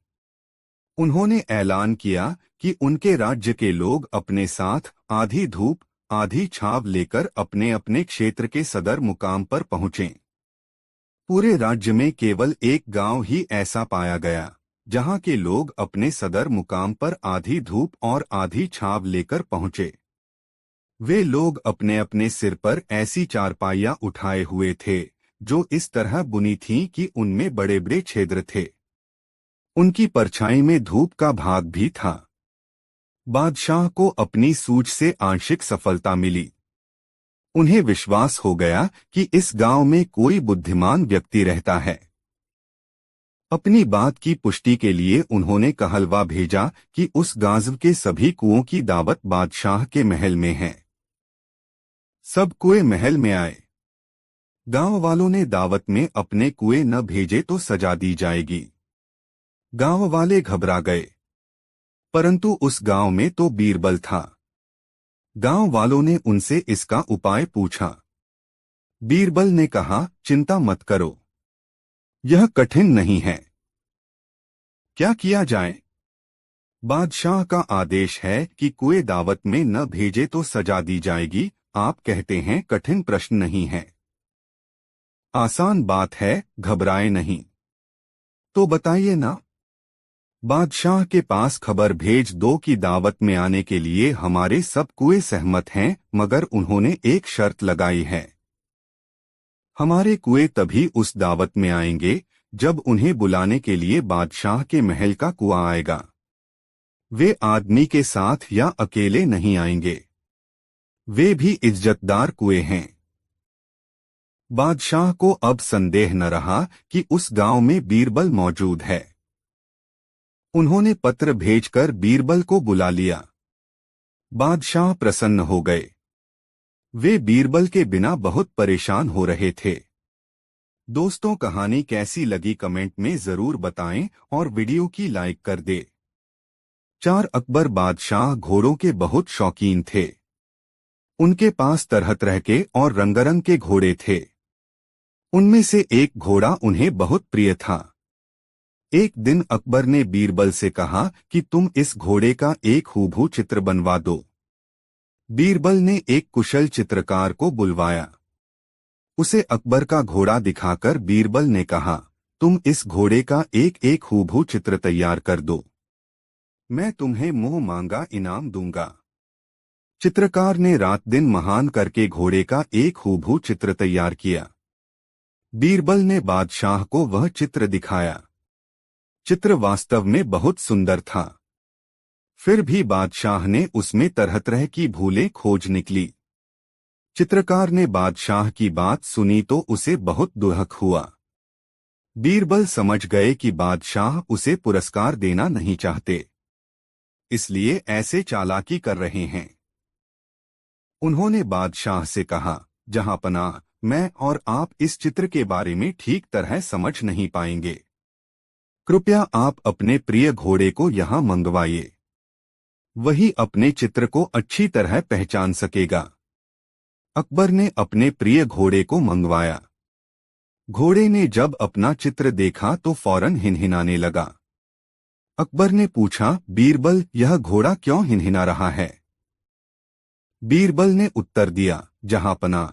उन्होंने ऐलान किया कि उनके राज्य के लोग अपने साथ आधी धूप आधी छाव लेकर अपने अपने क्षेत्र के सदर मुकाम पर पहुंचें। पूरे राज्य में केवल एक गांव ही ऐसा पाया गया जहां के लोग अपने सदर मुकाम पर आधी धूप और आधी छाव लेकर पहुंचे। वे लोग अपने अपने सिर पर ऐसी चारपाइयां उठाए हुए थे जो इस तरह बुनी थीं कि उनमें बड़े बड़े छिद्र थे। उनकी परछाई में धूप का भाग भी था। बादशाह को अपनी सूझ से आंशिक सफलता मिली। उन्हें विश्वास हो गया कि इस गांव में कोई बुद्धिमान व्यक्ति रहता है। अपनी बात की पुष्टि के लिए उन्होंने कहलवा भेजा कि उस गाज़व के सभी कुओं की दावत बादशाह के महल में है। सब कुएं महल में आए। गांव वालों ने दावत में अपने कुएं न भेजे तो सजा दी जाएगी। गांव वाले घबरा गए, परंतु उस गांव में तो बीरबल था। गांव वालों ने उनसे इसका उपाय पूछा। बीरबल ने कहा, चिंता मत करो, यह कठिन नहीं है। क्या किया जाए? बादशाह का आदेश है कि कुएं दावत में न भेजे तो सजा दी जाएगी। आप कहते हैं कठिन प्रश्न नहीं है। आसान बात है, घबराए नहीं। तो बताइए ना। बादशाह के पास खबर भेज दो कि दावत में आने के लिए हमारे सब कुएं सहमत हैं, मगर उन्होंने एक शर्त लगाई है। हमारे कुएं तभी उस दावत में आएंगे जब उन्हें बुलाने के लिए बादशाह के महल का कुआं आएगा। वे आदमी के साथ या अकेले नहीं आएंगे। वे भी इज्जतदार कुएं हैं। बादशाह को अब संदेह न रहा कि उस गांव में बीरबल मौजूद है। उन्होंने पत्र भेजकर बीरबल को बुला लिया। बादशाह प्रसन्न हो गए। वे बीरबल के बिना बहुत परेशान हो रहे थे। दोस्तों, कहानी कैसी लगी कमेंट में जरूर बताएं और वीडियो की लाइक कर दे। 4 अकबर बादशाह घोड़ों के बहुत शौकीन थे। उनके पास तरह तरह के और रंगरंग के घोड़े थे। उनमें से एक घोड़ा उन्हें बहुत प्रिय था। एक दिन अकबर ने बीरबल से कहा कि तुम इस घोड़े का एक हूबहू चित्र बनवा दो। बीरबल ने एक कुशल चित्रकार को बुलवाया। उसे अकबर का घोड़ा दिखाकर बीरबल ने कहा, तुम इस घोड़े का एक एक हूबहू चित्र तैयार कर दो, मैं तुम्हें मुंह मांगा इनाम दूंगा। चित्रकार ने रात दिन महान करके घोड़े का एक हूबहू चित्र तैयार किया। बीरबल ने बादशाह को वह चित्र दिखाया। चित्र वास्तव में बहुत सुंदर था। फिर भी बादशाह ने उसमें तरह तरह की भूलें खोज निकली। चित्रकार ने बादशाह की बात सुनी तो उसे बहुत दुख हुआ। बीरबल समझ गए कि बादशाह उसे पुरस्कार देना नहीं चाहते, इसलिए ऐसे चालाकी कर रहे हैं। उन्होंने बादशाह से कहा, जहांपनाह, मैं और आप इस चित्र के बारे में ठीक तरह समझ नहीं पाएंगे। कृपया आप अपने प्रिय घोड़े को यहाँ मंगवाइए। वही अपने चित्र को अच्छी तरह पहचान सकेगा। अकबर ने अपने प्रिय घोड़े को मंगवाया। घोड़े ने जब अपना चित्र देखा तो फौरन हिनहिनाने लगा। अकबर ने पूछा, बीरबल, यह घोड़ा क्यों हिनहिना रहा है? बीरबल ने उत्तर दिया, जहांपनाह,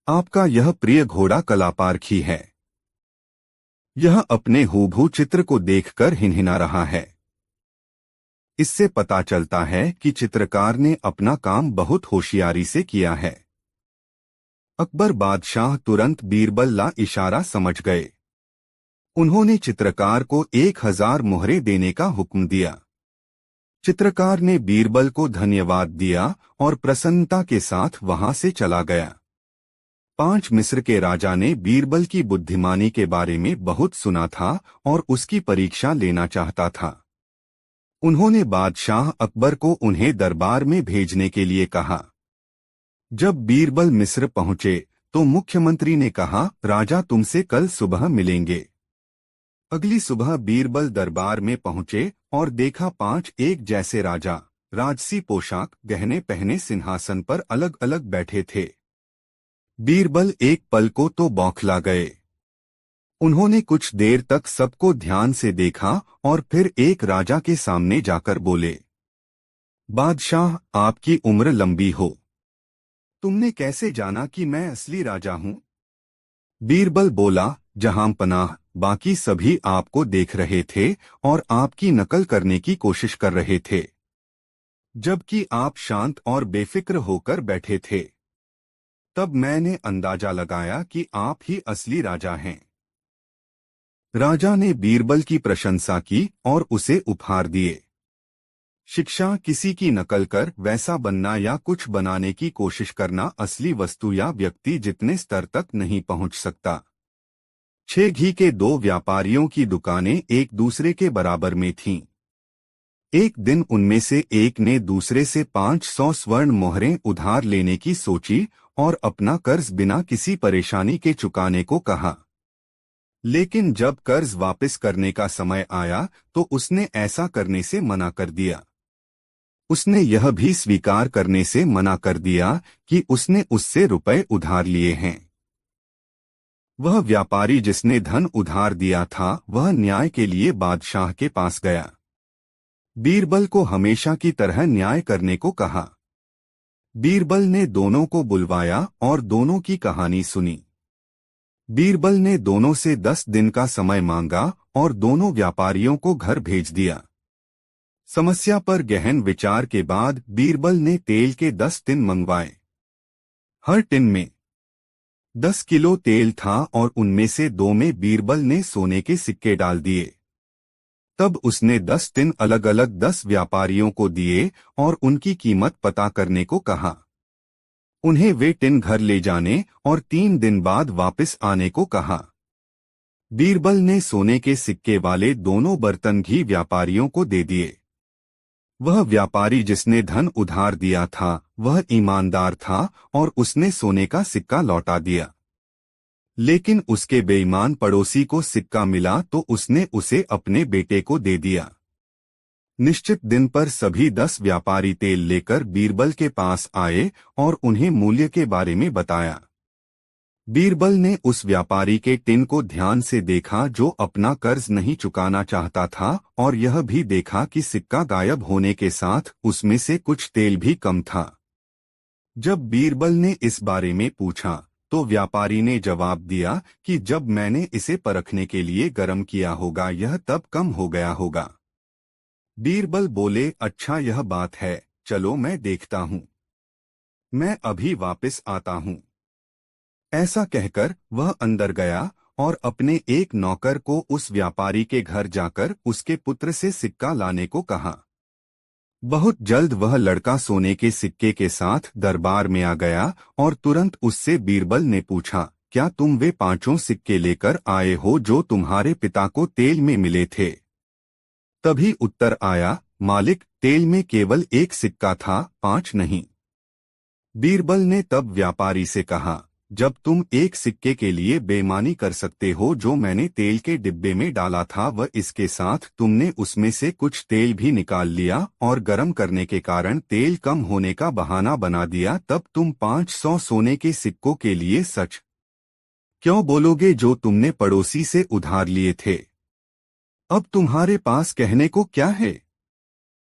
आपका यह प्रिय घोड़ा कलापारखी है। यह अपने हूबहू चित्र को देखकर हिनहिना रहा है। इससे पता चलता है कि चित्रकार ने अपना काम बहुत होशियारी से किया है। अकबर बादशाह तुरंत बीरबल ला इशारा समझ गए। उन्होंने चित्रकार को 1000 मुहरें देने का हुक्म दिया। चित्रकार ने बीरबल को धन्यवाद दिया और प्रसन्नता के साथ वहां से चला गया। 5 मिस्र के राजा ने बीरबल की बुद्धिमानी के बारे में बहुत सुना था और उसकी परीक्षा लेना चाहता था। उन्होंने बादशाह अकबर को उन्हें दरबार में भेजने के लिए कहा। जब बीरबल मिस्र पहुंचे तो मुख्यमंत्री ने कहा, राजा तुमसे कल सुबह मिलेंगे। अगली सुबह बीरबल दरबार में पहुंचे और देखा 5 एक जैसे राजा राजसी पोशाक गहने पहने सिंहासन पर अलग अलग बैठे थे। बीरबल एक पल को तो बौखला गए। उन्होंने कुछ देर तक सबको ध्यान से देखा और फिर एक राजा के सामने जाकर बोले, बादशाह, आपकी उम्र लंबी हो। तुमने कैसे जाना कि मैं असली राजा हूँ? बीरबल बोला, जहां पनाह, बाकी सभी आपको देख रहे थे और आपकी नकल करने की कोशिश कर रहे थे, जबकि आप शांत और बेफिक्र होकर बैठे थे। तब मैंने अंदाजा लगाया कि आप ही असली राजा हैं। राजा ने बीरबल की प्रशंसा की और उसे उपहार दिए। शिक्षा, किसी की नकल कर वैसा बनना या कुछ बनाने की कोशिश करना असली वस्तु या व्यक्ति जितने स्तर तक नहीं पहुंच सकता। 6 घी के 2 व्यापारियों की दुकानें एक दूसरे के बराबर में थीं। एक दिन उनमें से एक ने दूसरे से 500 स्वर्ण मोहरें उधार लेने की सोची और अपना कर्ज बिना किसी परेशानी के चुकाने को कहा। लेकिन जब कर्ज वापस करने का समय आया तो उसने ऐसा करने से मना कर दिया। उसने यह भी स्वीकार करने से मना कर दिया कि उसने उससे रुपए उधार लिए हैं। वह व्यापारी जिसने धन उधार दिया था वह न्याय के लिए बादशाह के पास गया। बीरबल को हमेशा की तरह न्याय करने को कहा। बीरबल ने दोनों को बुलवाया और दोनों की कहानी सुनी। बीरबल ने दोनों से 10 दिन का समय मांगा और दोनों व्यापारियों को घर भेज दिया। समस्या पर गहन विचार के बाद बीरबल ने तेल के 10 टिन मंगवाए। हर टिन में 10 किलो तेल था और उनमें से 2 में बीरबल ने सोने के सिक्के डाल दिए। तब उसने 10 टिन अलग अलग 10 व्यापारियों को दिए और उनकी कीमत पता करने को कहा। उन्हें वे टिन घर ले जाने और 3 दिन बाद वापस आने को कहा। बीरबल ने सोने के सिक्के वाले दोनों बर्तन घी व्यापारियों को दे दिए। वह व्यापारी जिसने धन उधार दिया था वह ईमानदार था और उसने सोने का सिक्का लौटा दिया। लेकिन उसके बेईमान पड़ोसी को सिक्का मिला तो उसने उसे अपने बेटे को दे दिया। निश्चित दिन पर सभी 10 व्यापारी तेल लेकर बीरबल के पास आए और उन्हें मूल्य के बारे में बताया। बीरबल ने उस व्यापारी के टिन को ध्यान से देखा जो अपना कर्ज नहीं चुकाना चाहता था और यह भी देखा कि सिक्का गायब होने के साथ उसमें से कुछ तेल भी कम था। जब बीरबल ने इस बारे में पूछा तो व्यापारी ने जवाब दिया कि जब मैंने इसे परखने के लिए गर्म किया होगा यह तब कम हो गया होगा। बीरबल बोले, अच्छा यह बात है, चलो मैं देखता हूँ। मैं अभी वापस आता हूँ। ऐसा कहकर वह अंदर गया और अपने एक नौकर को उस व्यापारी के घर जाकर उसके पुत्र से सिक्का लाने को कहा। बहुत जल्द वह लड़का सोने के सिक्के के साथ दरबार में आ गया और तुरंत उससे बीरबल ने पूछा, क्या तुम वे 5 सिक्के लेकर आए हो जो तुम्हारे पिता को तेल में मिले थे? तभी उत्तर आया, मालिक, तेल में केवल 1 सिक्का था, 5 नहीं। बीरबल ने तब व्यापारी से कहा, जब तुम 1 सिक्के के लिए बेईमानी कर सकते हो जो मैंने तेल के डिब्बे में डाला था वह इसके साथ तुमने उसमें से कुछ तेल भी निकाल लिया और गर्म करने के कारण तेल कम होने का बहाना बना दिया, तब तुम 500 सोने के सिक्कों के लिए सच क्यों बोलोगे जो तुमने पड़ोसी से उधार लिए थे? अब तुम्हारे पास कहने को क्या है?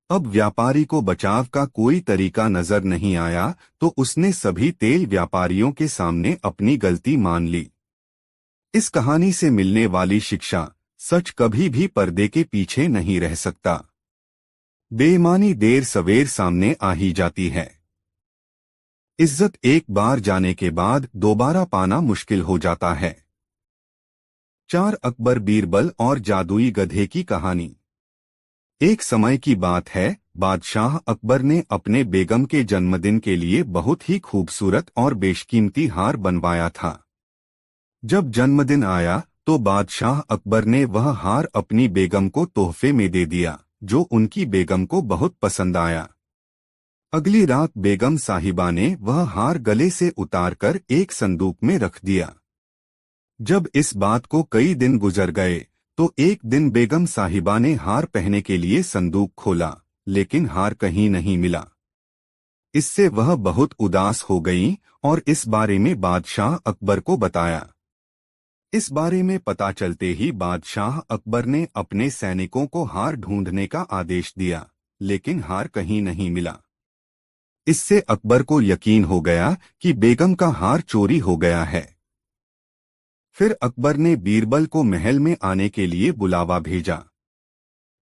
अब व्यापारी को बचाव का कोई तरीका नजर नहीं आया तो उसने सभी तेल व्यापारियों के सामने अपनी गलती मान ली। इस कहानी से मिलने वाली शिक्षा, सच कभी भी पर्दे के पीछे नहीं रह सकता। बेईमानी देर सवेर सामने आ ही जाती है। इज्जत एक बार जाने के बाद दोबारा पाना मुश्किल हो जाता है। 4 अकबर बीरबल और जादुई गधे की कहानी। एक समय की बात है, बादशाह अकबर ने अपने बेगम के जन्मदिन के लिए बहुत ही खूबसूरत और बेशकीमती हार बनवाया था। जब जन्मदिन आया तो बादशाह अकबर ने वह हार अपनी बेगम को तोहफे में दे दिया, जो उनकी बेगम को बहुत पसंद आया। अगली रात बेगम साहिबा ने वह हार गले से उतारकर एक संदूक में रख दिया। जब इस बात को कई दिन गुजर गए तो एक दिन बेगम साहिबा ने हार पहनने के लिए संदूक खोला, लेकिन हार कहीं नहीं मिला। इससे वह बहुत उदास हो गईं और इस बारे में बादशाह अकबर को बताया। इस बारे में पता चलते ही बादशाह अकबर ने अपने सैनिकों को हार ढूंढने का आदेश दिया, लेकिन हार कहीं नहीं मिला। इससे अकबर को यकीन हो गया कि बेगम का हार चोरी हो गया है। फिर अकबर ने बीरबल को महल में आने के लिए बुलावा भेजा।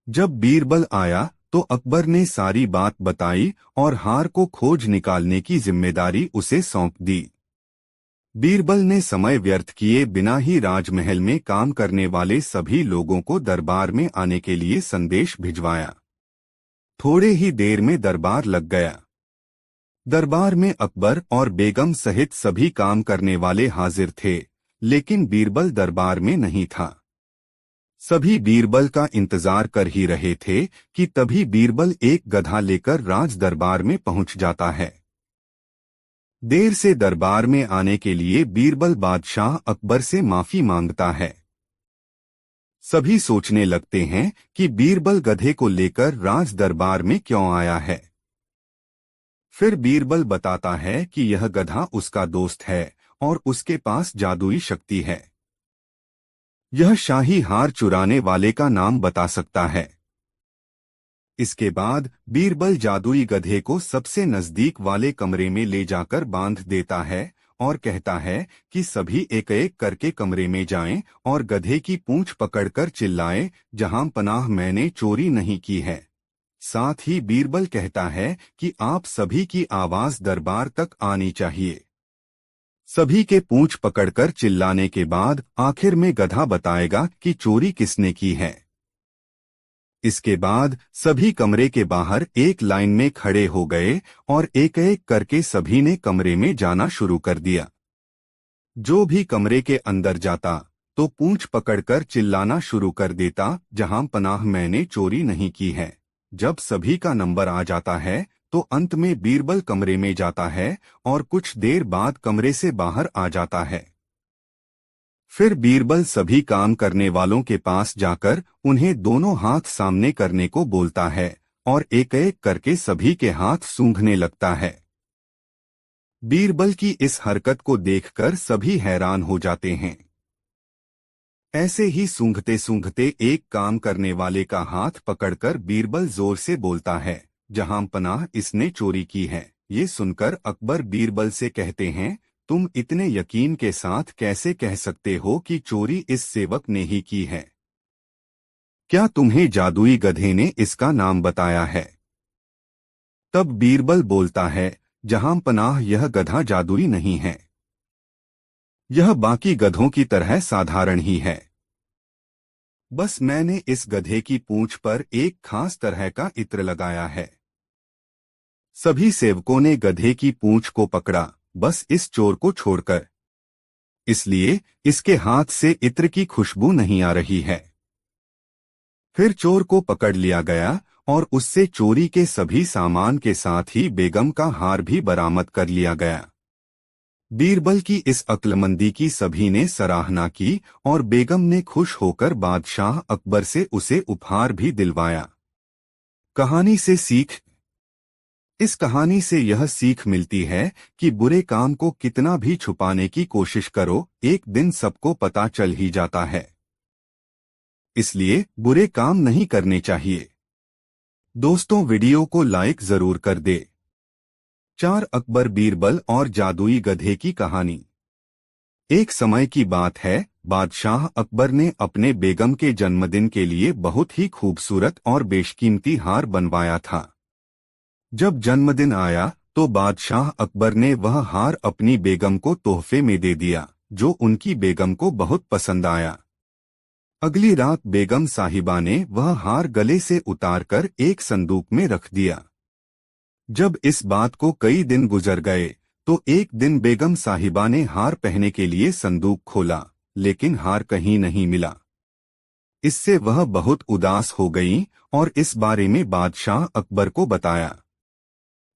जब बीरबल आया तो अकबर ने सारी बात बताई और हार को खोज निकालने की जिम्मेदारी उसे सौंप दी। बीरबल ने समय व्यर्थ किए बिना ही राजमहल में काम करने वाले सभी लोगों को दरबार में आने के लिए संदेश भिजवाया। थोड़े ही देर में दरबार लग गया। दरबार में अकबर और बेगम सहित सभी काम करने वाले हाजिर थे, लेकिन बीरबल दरबार में नहीं था। सभी बीरबल का इंतजार कर ही रहे थे कि तभी बीरबल एक गधा लेकर राज दरबार में पहुंच जाता है। देर से दरबार में आने के लिए बीरबल बादशाह अकबर से माफी मांगता है। सभी सोचने लगते हैं कि बीरबल गधे को लेकर राज दरबार में क्यों आया है। फिर बीरबल बताता है कि यह गधा उसका दोस्त है और उसके पास जादुई शक्ति है। यह शाही हार चुराने वाले का नाम बता सकता है। इसके बाद बीरबल जादुई गधे को सबसे नजदीक वाले कमरे में ले जाकर बांध देता है और कहता है कि सभी एक एक करके कमरे में जाएं और गधे की पूंछ पकड़कर चिल्लाएं, जहां पनाह मैंने चोरी नहीं की है। साथ ही बीरबल कहता है कि आप सभी की आवाज दरबार तक आनी चाहिए। सभी के पूंछ पकड़कर चिल्लाने के बाद आखिर में गधा बताएगा कि चोरी किसने की है। इसके बाद सभी कमरे के बाहर एक लाइन में खड़े हो गए और एक एक करके सभी ने कमरे में जाना शुरू कर दिया। जो भी कमरे के अंदर जाता तो पूंछ पकड़कर चिल्लाना शुरू कर देता, जहां पनाह मैंने चोरी नहीं की है। जब सभी का नंबर आ जाता है तो अंत में बीरबल कमरे में जाता है और कुछ देर बाद कमरे से बाहर आ जाता है। फिर बीरबल सभी काम करने वालों के पास जाकर उन्हें दोनों हाथ सामने करने को बोलता है और एक एक करके सभी के हाथ सूंघने लगता है। बीरबल की इस हरकत को देखकर सभी हैरान हो जाते हैं। ऐसे ही सूंघते सूंघते एक काम करने वाले का हाथ पकड़कर बीरबल जोर से बोलता है, जहां पनाह इसने चोरी की है। ये सुनकर अकबर बीरबल से कहते हैं, तुम इतने यकीन के साथ कैसे कह सकते हो कि चोरी इस सेवक ने ही की है? क्या तुम्हें जादुई गधे ने इसका नाम बताया है? तब बीरबल बोलता है, जहां पनाह यह गधा जादुई नहीं है। यह बाकी गधों की तरह साधारण ही है। बस मैंने इस गधे की पूंछ पर एक खास तरह का इत्र लगाया है। सभी सेवकों ने गधे की पूंछ को पकड़ा, बस इस चोर को छोड़कर। इसलिए इसके हाथ से इत्र की खुशबू नहीं आ रही है। फिर चोर को पकड़ लिया गया और उससे चोरी के सभी सामान के साथ ही बेगम का हार भी बरामद कर लिया गया। बीरबल की इस अक्लमंदी की सभी ने सराहना की और बेगम ने खुश होकर बादशाह अकबर से उसे उपहार भी दिलवाया। कहानी से सीख। इस कहानी से यह सीख मिलती है कि बुरे काम को कितना भी छुपाने की कोशिश करो, एक दिन सबको पता चल ही जाता है। इसलिए बुरे काम नहीं करने चाहिए। दोस्तों, वीडियो को लाइक जरूर कर दे। 4 अकबर बीरबल और जादुई गधे की कहानी। एक समय की बात है, बादशाह अकबर ने अपने बेगम के जन्मदिन के लिए बहुत ही खूबसूरत और बेशकीमती हार बनवाया था। जब जन्मदिन आया तो बादशाह अकबर ने वह हार अपनी बेगम को तोहफे में दे दिया, जो उनकी बेगम को बहुत पसंद आया। अगली रात बेगम साहिबा ने वह हार गले से उतारकर एक संदूक में रख दिया। जब इस बात को कई दिन गुजर गए तो एक दिन बेगम साहिबा ने हार पहनने के लिए संदूक खोला, लेकिन हार कहीं नहीं मिला। इससे वह बहुत उदास हो गईं और इस बारे में बादशाह अकबर को बताया।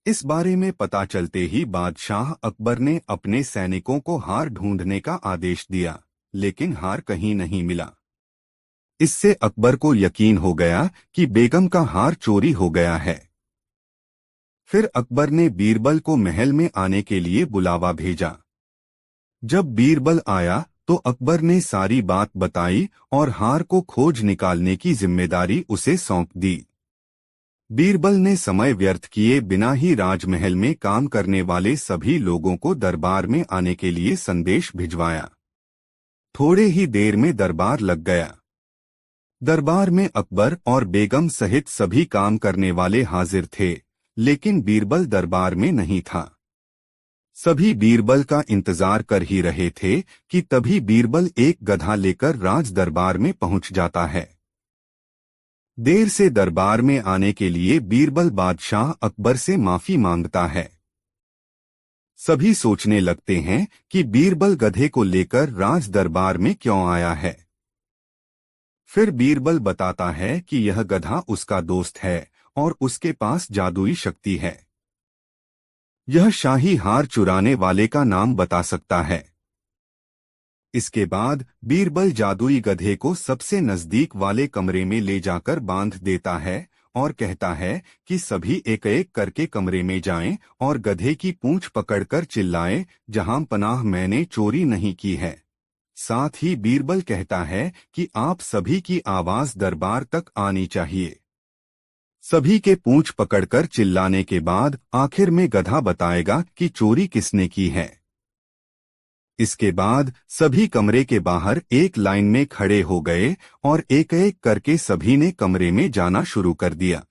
इस बारे में पता चलते ही बादशाह अकबर ने अपने सैनिकों को हार ढूंढने का आदेश दिया, लेकिन हार कहीं नहीं मिला। इससे अकबर को यकीन हो गया कि बेगम का हार चोरी हो गया है। फिर अकबर ने बीरबल को महल में आने के लिए बुलावा भेजा। जब बीरबल आया तो अकबर ने सारी बात बताई और हार को खोज निकालने की जिम्मेदारी उसे सौंप दी। बीरबल ने समय व्यर्थ किए बिना ही राजमहल में काम करने वाले सभी लोगों को दरबार में आने के लिए संदेश भिजवाया। थोड़े ही देर में दरबार लग गया। दरबार में अकबर और बेगम सहित सभी काम करने वाले हाजिर थे, लेकिन बीरबल दरबार में नहीं था। सभी बीरबल का इंतजार कर ही रहे थे कि तभी बीरबल एक गधा लेकर राज दरबार में पहुंच जाता है। देर से दरबार में आने के लिए बीरबल बादशाह अकबर से माफी मांगता है। सभी सोचने लगते हैं कि बीरबल गधे को लेकर राज दरबार में क्यों आया है। फिर बीरबल बताता है कि यह गधा उसका दोस्त है और उसके पास जादुई शक्ति है। यह शाही हार चुराने वाले का नाम बता सकता है। इसके बाद बीरबल जादुई गधे को सबसे नजदीक वाले कमरे में ले जाकर बांध देता है और कहता है कि सभी एक एक करके कमरे में जाएं और गधे की पूंछ पकड़कर चिल्लाएं, जहां पनाह मैंने चोरी नहीं की है। साथ ही बीरबल कहता है कि आप सभी की आवाज दरबार तक आनी चाहिए। सभी के पूंछ पकड़कर चिल्लाने के बाद आखिर में गधा बताएगा कि चोरी किसने की है। इसके बाद सभी कमरे के बाहर एक लाइन में खड़े हो गए और एक एक करके सभी ने कमरे में जाना शुरू कर दिया।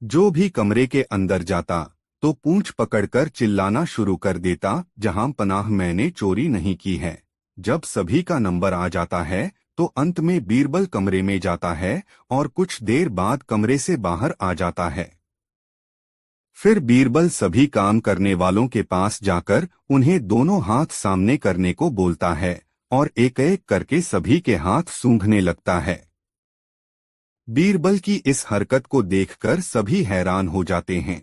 जो भी कमरे के अंदर जाता तो पूंछ पकड़कर चिल्लाना शुरू कर देता, जहां पनाह मैंने चोरी नहीं की है। जब सभी का नंबर आ जाता है तो अंत में बीरबल कमरे में जाता है और कुछ देर बाद कमरे से बाहर आ जाता है। फिर बीरबल सभी काम करने वालों के पास जाकर उन्हें दोनों हाथ सामने करने को बोलता है और एक एक करके सभी के हाथ सूंघने लगता है। बीरबल की इस हरकत को देखकर सभी हैरान हो जाते हैं।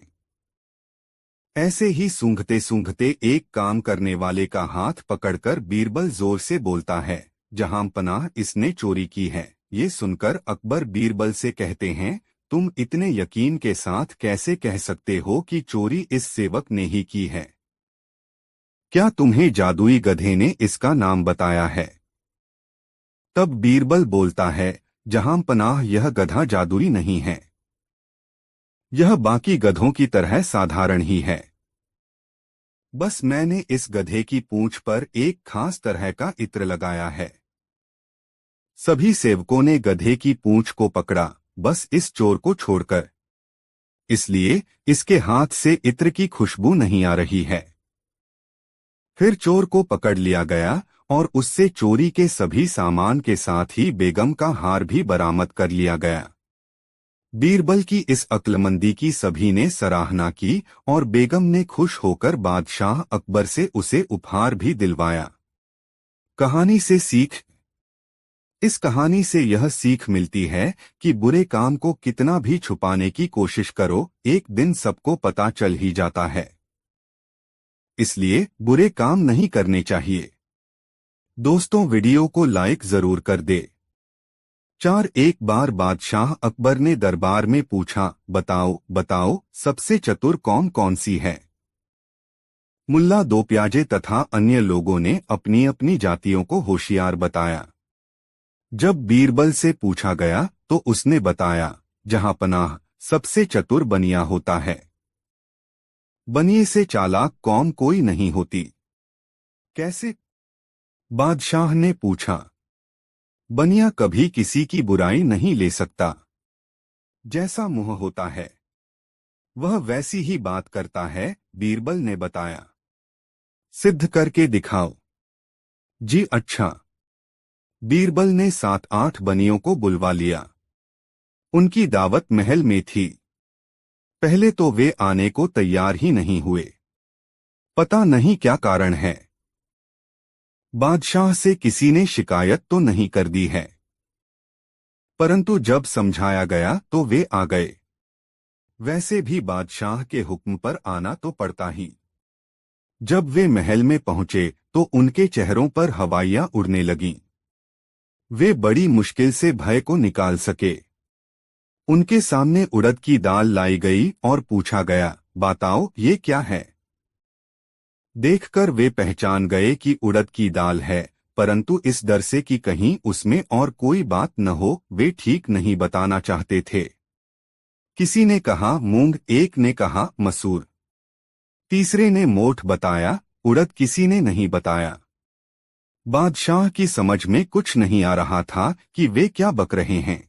ऐसे ही सूंघते सूंघते एक काम करने वाले का हाथ पकड़कर बीरबल जोर से बोलता है, जहां पनाह इसने चोरी की है। ये सुनकर अकबर बीरबल से कहते हैं, तुम इतने यकीन के साथ कैसे कह सकते हो कि चोरी इस सेवक ने ही की है? क्या तुम्हें जादुई गधे ने इसका नाम बताया है? तब बीरबल बोलता है, जहां पनाह यह गधा जादुई नहीं है। यह बाकी गधों की तरह साधारण ही है। बस मैंने इस गधे की पूंछ पर एक खास तरह का इत्र लगाया है। सभी सेवकों ने गधे की पूंछ को पकड़ा, बस इस चोर को छोड़कर। इसलिए इसके हाथ से इत्र की खुशबू नहीं आ रही है। फिर चोर को पकड़ लिया गया और उससे चोरी के सभी सामान के साथ ही बेगम का हार भी बरामद कर लिया गया। बीरबल की इस अक्लमंदी की सभी ने सराहना की और बेगम ने खुश होकर बादशाह अकबर से उसे उपहार भी दिलवाया। कहानी से सीख। इस कहानी से यह सीख मिलती है कि बुरे काम को कितना भी छुपाने की कोशिश करो, एक दिन सबको पता चल ही जाता है। इसलिए बुरे काम नहीं करने चाहिए। दोस्तों, वीडियो को लाइक जरूर कर दे। 4 एक बार बादशाह अकबर ने दरबार में पूछा, बताओ बताओ सबसे चतुर कौन कौन सी है? मुल्ला दो प्याजे तथा अन्य लोगों ने अपनी अपनी जातियों को होशियार बताया। जब बीरबल से पूछा गया तो उसने बताया, जहां पनाह सबसे चतुर बनिया होता है। बनिए से चालाक कौम कोई नहीं होती। कैसे? बादशाह ने पूछा। बनिया कभी किसी की बुराई नहीं ले सकता। जैसा मुंह होता है वह वैसी ही बात करता है, बीरबल ने बताया। सिद्ध करके दिखाओ। जी अच्छा। बीरबल ने 7-8 बनियों को बुलवा लिया। उनकी दावत महल में थी। पहले तो वे आने को तैयार ही नहीं हुए। पता नहीं क्या कारण है। बादशाह से किसी ने शिकायत तो नहीं कर दी है, परंतु जब समझाया गया तो वे आ गए। वैसे भी बादशाह के हुक्म पर आना तो पड़ता ही। जब वे महल में पहुंचे तो उनके चेहरों पर हवाइयां उड़ने लगीं। वे बड़ी मुश्किल से भय को निकाल सके। उनके सामने उड़द की दाल लाई गई और पूछा गया, बताओ ये क्या है? देखकर वे पहचान गए कि उड़द की दाल है, परंतु इस डर से कि कहीं उसमें और कोई बात न हो, वे ठीक नहीं बताना चाहते थे। किसी ने कहा मूंग, एक ने कहा मसूर, तीसरे ने मोठ बताया, उड़द किसी ने नहीं बताया। बादशाह की समझ में कुछ नहीं आ रहा था कि वे क्या बक रहे हैं।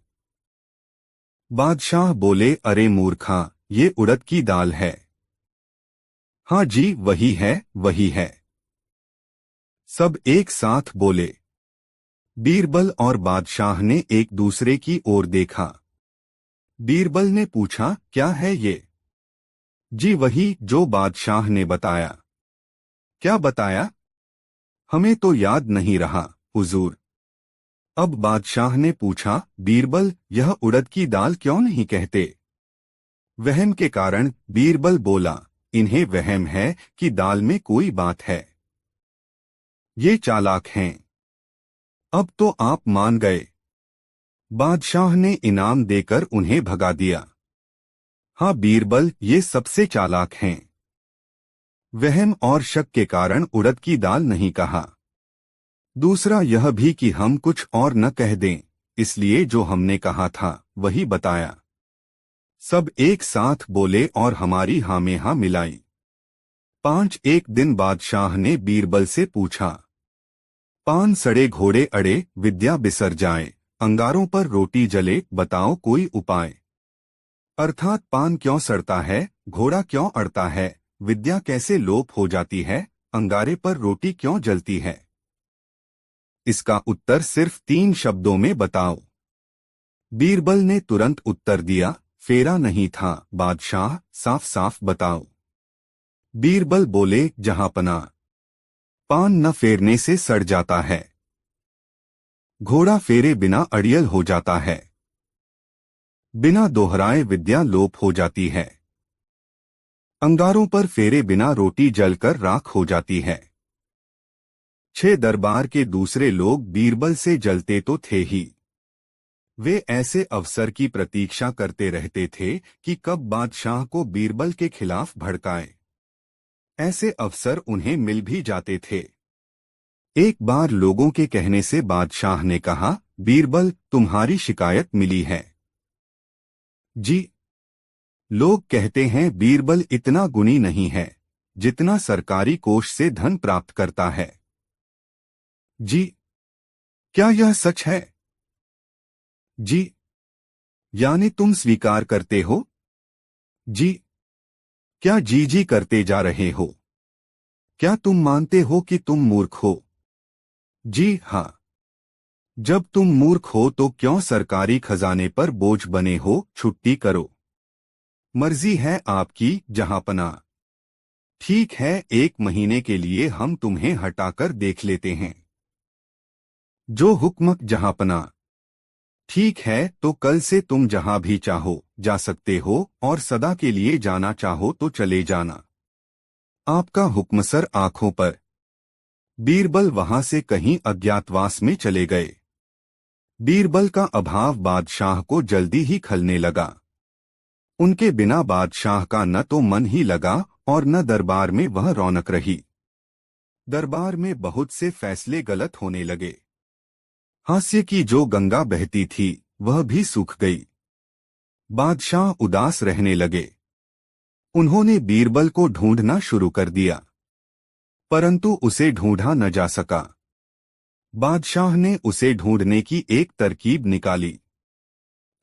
बादशाह बोले, अरे मूर्खा, ये उड़द की दाल है। हाँ जी, वही है, वही है। सब एक साथ बोले। बीरबल और बादशाह ने एक दूसरे की ओर देखा। बीरबल ने पूछा, क्या है ये? जी वही जो बादशाह ने बताया। क्या बताया? हमें तो याद नहीं रहा, हुजूर। अब बादशाह ने पूछा, बीरबल, यह उड़द की दाल क्यों नहीं कहते? वहम के कारण बीरबल बोला, इन्हें वहम है कि दाल में कोई बात है। ये चालाक हैं। अब तो आप मान गए। बादशाह ने इनाम देकर उन्हें भगा दिया। हाँ बीरबल, ये सबसे चालाक हैं। वहम और शक के कारण उड़द की दाल नहीं कहा। दूसरा यह भी कि हम कुछ और न कह दें, इसलिए जो हमने कहा था वही बताया। सब एक साथ बोले और हमारी हाँ में हाँ मिलाई। एक दिन बादशाह ने बीरबल से पूछा, पान सड़े घोड़े अड़े, विद्या बिसर जाए, अंगारों पर रोटी जले, बताओ कोई उपाय। अर्थात पान क्यों सड़ता है, घोड़ा क्यों अड़ता है, विद्या कैसे लोप हो जाती है, अंगारे पर रोटी क्यों जलती है। इसका उत्तर सिर्फ 3 शब्दों में बताओ। बीरबल ने तुरंत उत्तर दिया, फेरा नहीं था बादशाह, साफ साफ बताओ। बीरबल बोले, जहांपना, पान न फेरने से सड़ जाता है, घोड़ा फेरे बिना अड़ियल हो जाता है, बिना दोहराए विद्या लोप हो जाती है, अंगारों पर फेरे बिना रोटी जलकर राख हो जाती है। 6 दरबार के दूसरे लोग बीरबल से जलते तो थे ही, वे ऐसे अवसर की प्रतीक्षा करते रहते थे कि कब बादशाह को बीरबल के खिलाफ भड़काए। ऐसे अवसर उन्हें मिल भी जाते थे। एक बार लोगों के कहने से बादशाह ने कहा, बीरबल, तुम्हारी शिकायत मिली है। जी। लोग कहते हैं बीरबल इतना गुणी नहीं है जितना सरकारी कोष से धन प्राप्त करता है। जी। क्या यह सच है? जी। यानी तुम स्वीकार करते हो? जी। क्या जी जी करते जा रहे हो? क्या तुम मानते हो कि तुम मूर्ख हो? जी हाँ। जब तुम मूर्ख हो तो क्यों सरकारी खजाने पर बोझ बने हो? छुट्टी करो। मर्जी है आपकी, जहांपना। ठीक है, 1 महीने के लिए हम तुम्हें हटाकर देख लेते हैं। जो हुक्म, जहांपना। ठीक है, तो कल से तुम जहां भी चाहो जा सकते हो और सदा के लिए जाना चाहो तो चले जाना। आपका हुक्म सर, आंखों पर। बीरबल वहां से कहीं अज्ञातवास में चले गए। बीरबल का अभाव बादशाह को जल्दी ही खलने लगा। उनके बिना बादशाह का न तो मन ही लगा और न दरबार में वह रौनक रही। दरबार में बहुत से फैसले गलत होने लगे। हास्य की जो गंगा बहती थी वह भी सूख गई। बादशाह उदास रहने लगे। उन्होंने बीरबल को ढूंढना शुरू कर दिया, परंतु उसे ढूंढा न जा सका। बादशाह ने उसे ढूंढने की एक तरकीब निकाली।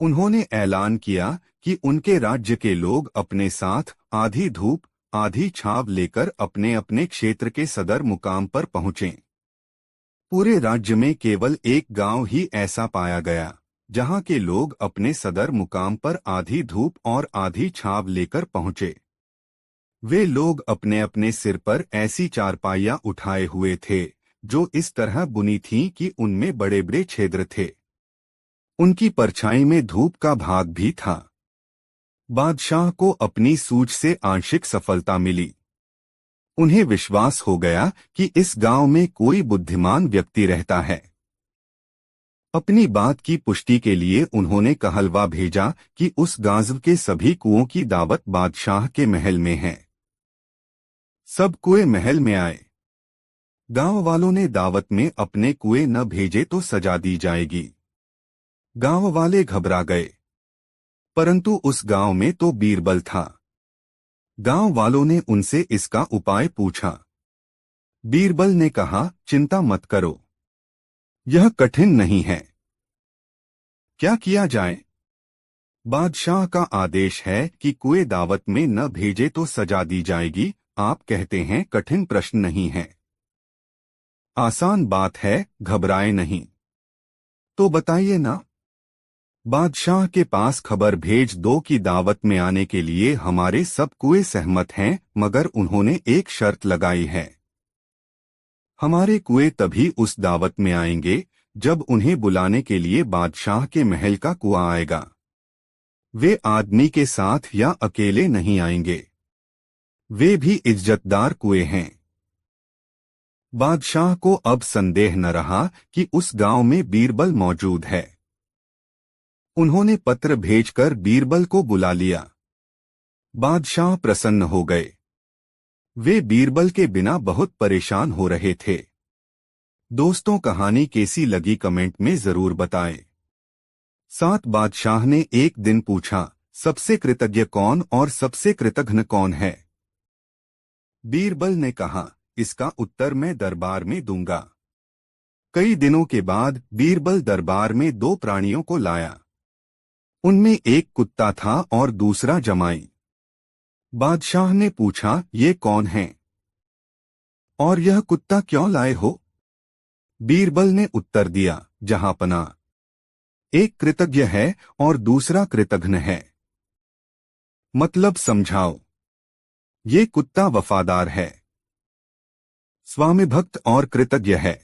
उन्होंने ऐलान किया कि उनके राज्य के लोग अपने साथ आधी धूप आधी छाव लेकर अपने अपने क्षेत्र के सदर मुकाम पर पहुंचें। पूरे राज्य में केवल एक गांव ही ऐसा पाया गया जहां के लोग अपने सदर मुकाम पर आधी धूप और आधी छाव लेकर पहुंचे। वे लोग अपने अपने सिर पर ऐसी चारपाइयां उठाए हुए थे जो इस तरह बुनी थीं कि उनमें बड़े बड़े छिद्र थे। उनकी परछाई में धूप का भाग भी था। बादशाह को अपनी सूझ से आंशिक सफलता मिली। उन्हें विश्वास हो गया कि इस गांव में कोई बुद्धिमान व्यक्ति रहता है। अपनी बात की पुष्टि के लिए उन्होंने कहलवा भेजा कि उस गाज़व के सभी कुओं की दावत बादशाह के महल में है। सब कुएं महल में आए। गांव वालों ने दावत में अपने कुएं न भेजे तो सजा दी जाएगी। गांव वाले घबरा गए, परंतु उस गांव में तो बीरबल था। गांव वालों ने उनसे इसका उपाय पूछा। बीरबल ने कहा, चिंता मत करो, यह कठिन नहीं है। क्या किया जाए? बादशाह का आदेश है कि कुएं दावत में न भेजे तो सजा दी जाएगी। आप कहते हैं कठिन प्रश्न नहीं है। आसान बात है, घबराए नहीं। तो बताइए ना। बादशाह के पास खबर भेज दो कि दावत में आने के लिए हमारे सब कुएं सहमत हैं, मगर उन्होंने एक शर्त लगाई है। हमारे कुएं तभी उस दावत में आएंगे जब उन्हें बुलाने के लिए बादशाह के महल का कुआं आएगा। वे आदमी के साथ या अकेले नहीं आएंगे। वे भी इज्जतदार कुएं हैं। बादशाह को अब संदेह न रहा कि उस गांव में बीरबल मौजूद है। उन्होंने पत्र भेजकर बीरबल को बुला लिया। बादशाह प्रसन्न हो गए। वे बीरबल के बिना बहुत परेशान हो रहे थे। दोस्तों, कहानी कैसी लगी कमेंट में जरूर बताएं। साथ बादशाह ने एक दिन पूछा, सबसे कृतज्ञ कौन और सबसे कृतघ्न कौन है? बीरबल ने कहा, इसका उत्तर मैं दरबार में दूंगा। कई दिनों के बाद बीरबल दरबार में दो प्राणियों को लाया। उनमें एक कुत्ता था और दूसरा जमाई। बादशाह ने पूछा, ये कौन है और यह कुत्ता क्यों लाए हो? बीरबल ने उत्तर दिया, जहांपना, एक कृतज्ञ है और दूसरा कृतघ्न है। मतलब समझाओ। ये कुत्ता वफादार है, स्वामिभक्त और कृतज्ञ है।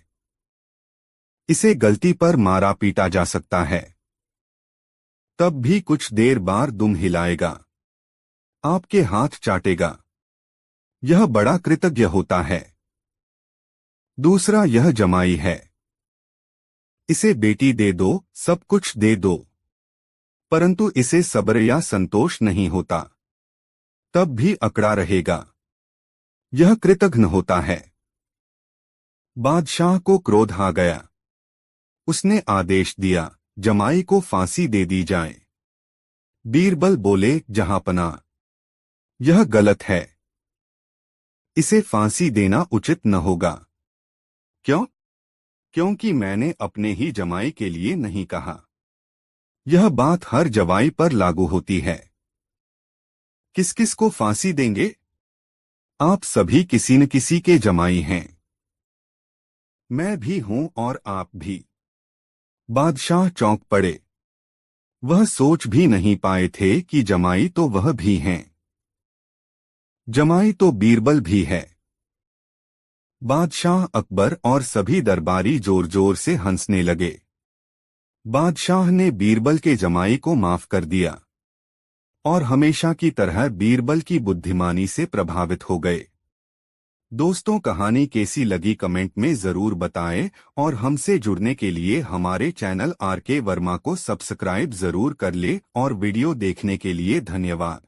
इसे गलती पर मारा पीटा जा सकता है, तब भी कुछ देर बाद दुम हिलाएगा, आपके हाथ चाटेगा। यह बड़ा कृतज्ञ होता है। दूसरा यह जमाई है। इसे बेटी दे दो, सब कुछ दे दो, परंतु इसे सब्र या संतोष नहीं होता, तब भी अकड़ा रहेगा। यह कृतघ्न होता है। बादशाह को क्रोध आ गया। उसने आदेश दिया, जमाई को फांसी दे दी जाए। बीरबल बोले, जहांपना, यह गलत है। इसे फांसी देना उचित न होगा। क्यों? क्योंकि मैंने अपने ही जमाई के लिए नहीं कहा। यह बात हर जवाई पर लागू होती है। किस किस को फांसी देंगे? आप सभी किसी न किसी के जमाई हैं। मैं भी हूं और आप भी। बादशाह चौंक पड़े। वह सोच भी नहीं पाए थे कि जमाई तो वह भी हैं। जमाई तो बीरबल भी है। बादशाह अकबर और सभी दरबारी जोर जोर से हंसने लगे। बादशाह ने बीरबल के जमाई को माफ कर दिया और हमेशा की तरह बीरबल की बुद्धिमानी से प्रभावित हो गए। दोस्तों, कहानी कैसी लगी कमेंट में जरूर बताएं और हमसे जुड़ने के लिए हमारे चैनल आरके वर्मा को सब्सक्राइब जरूर कर ले और वीडियो देखने के लिए धन्यवाद।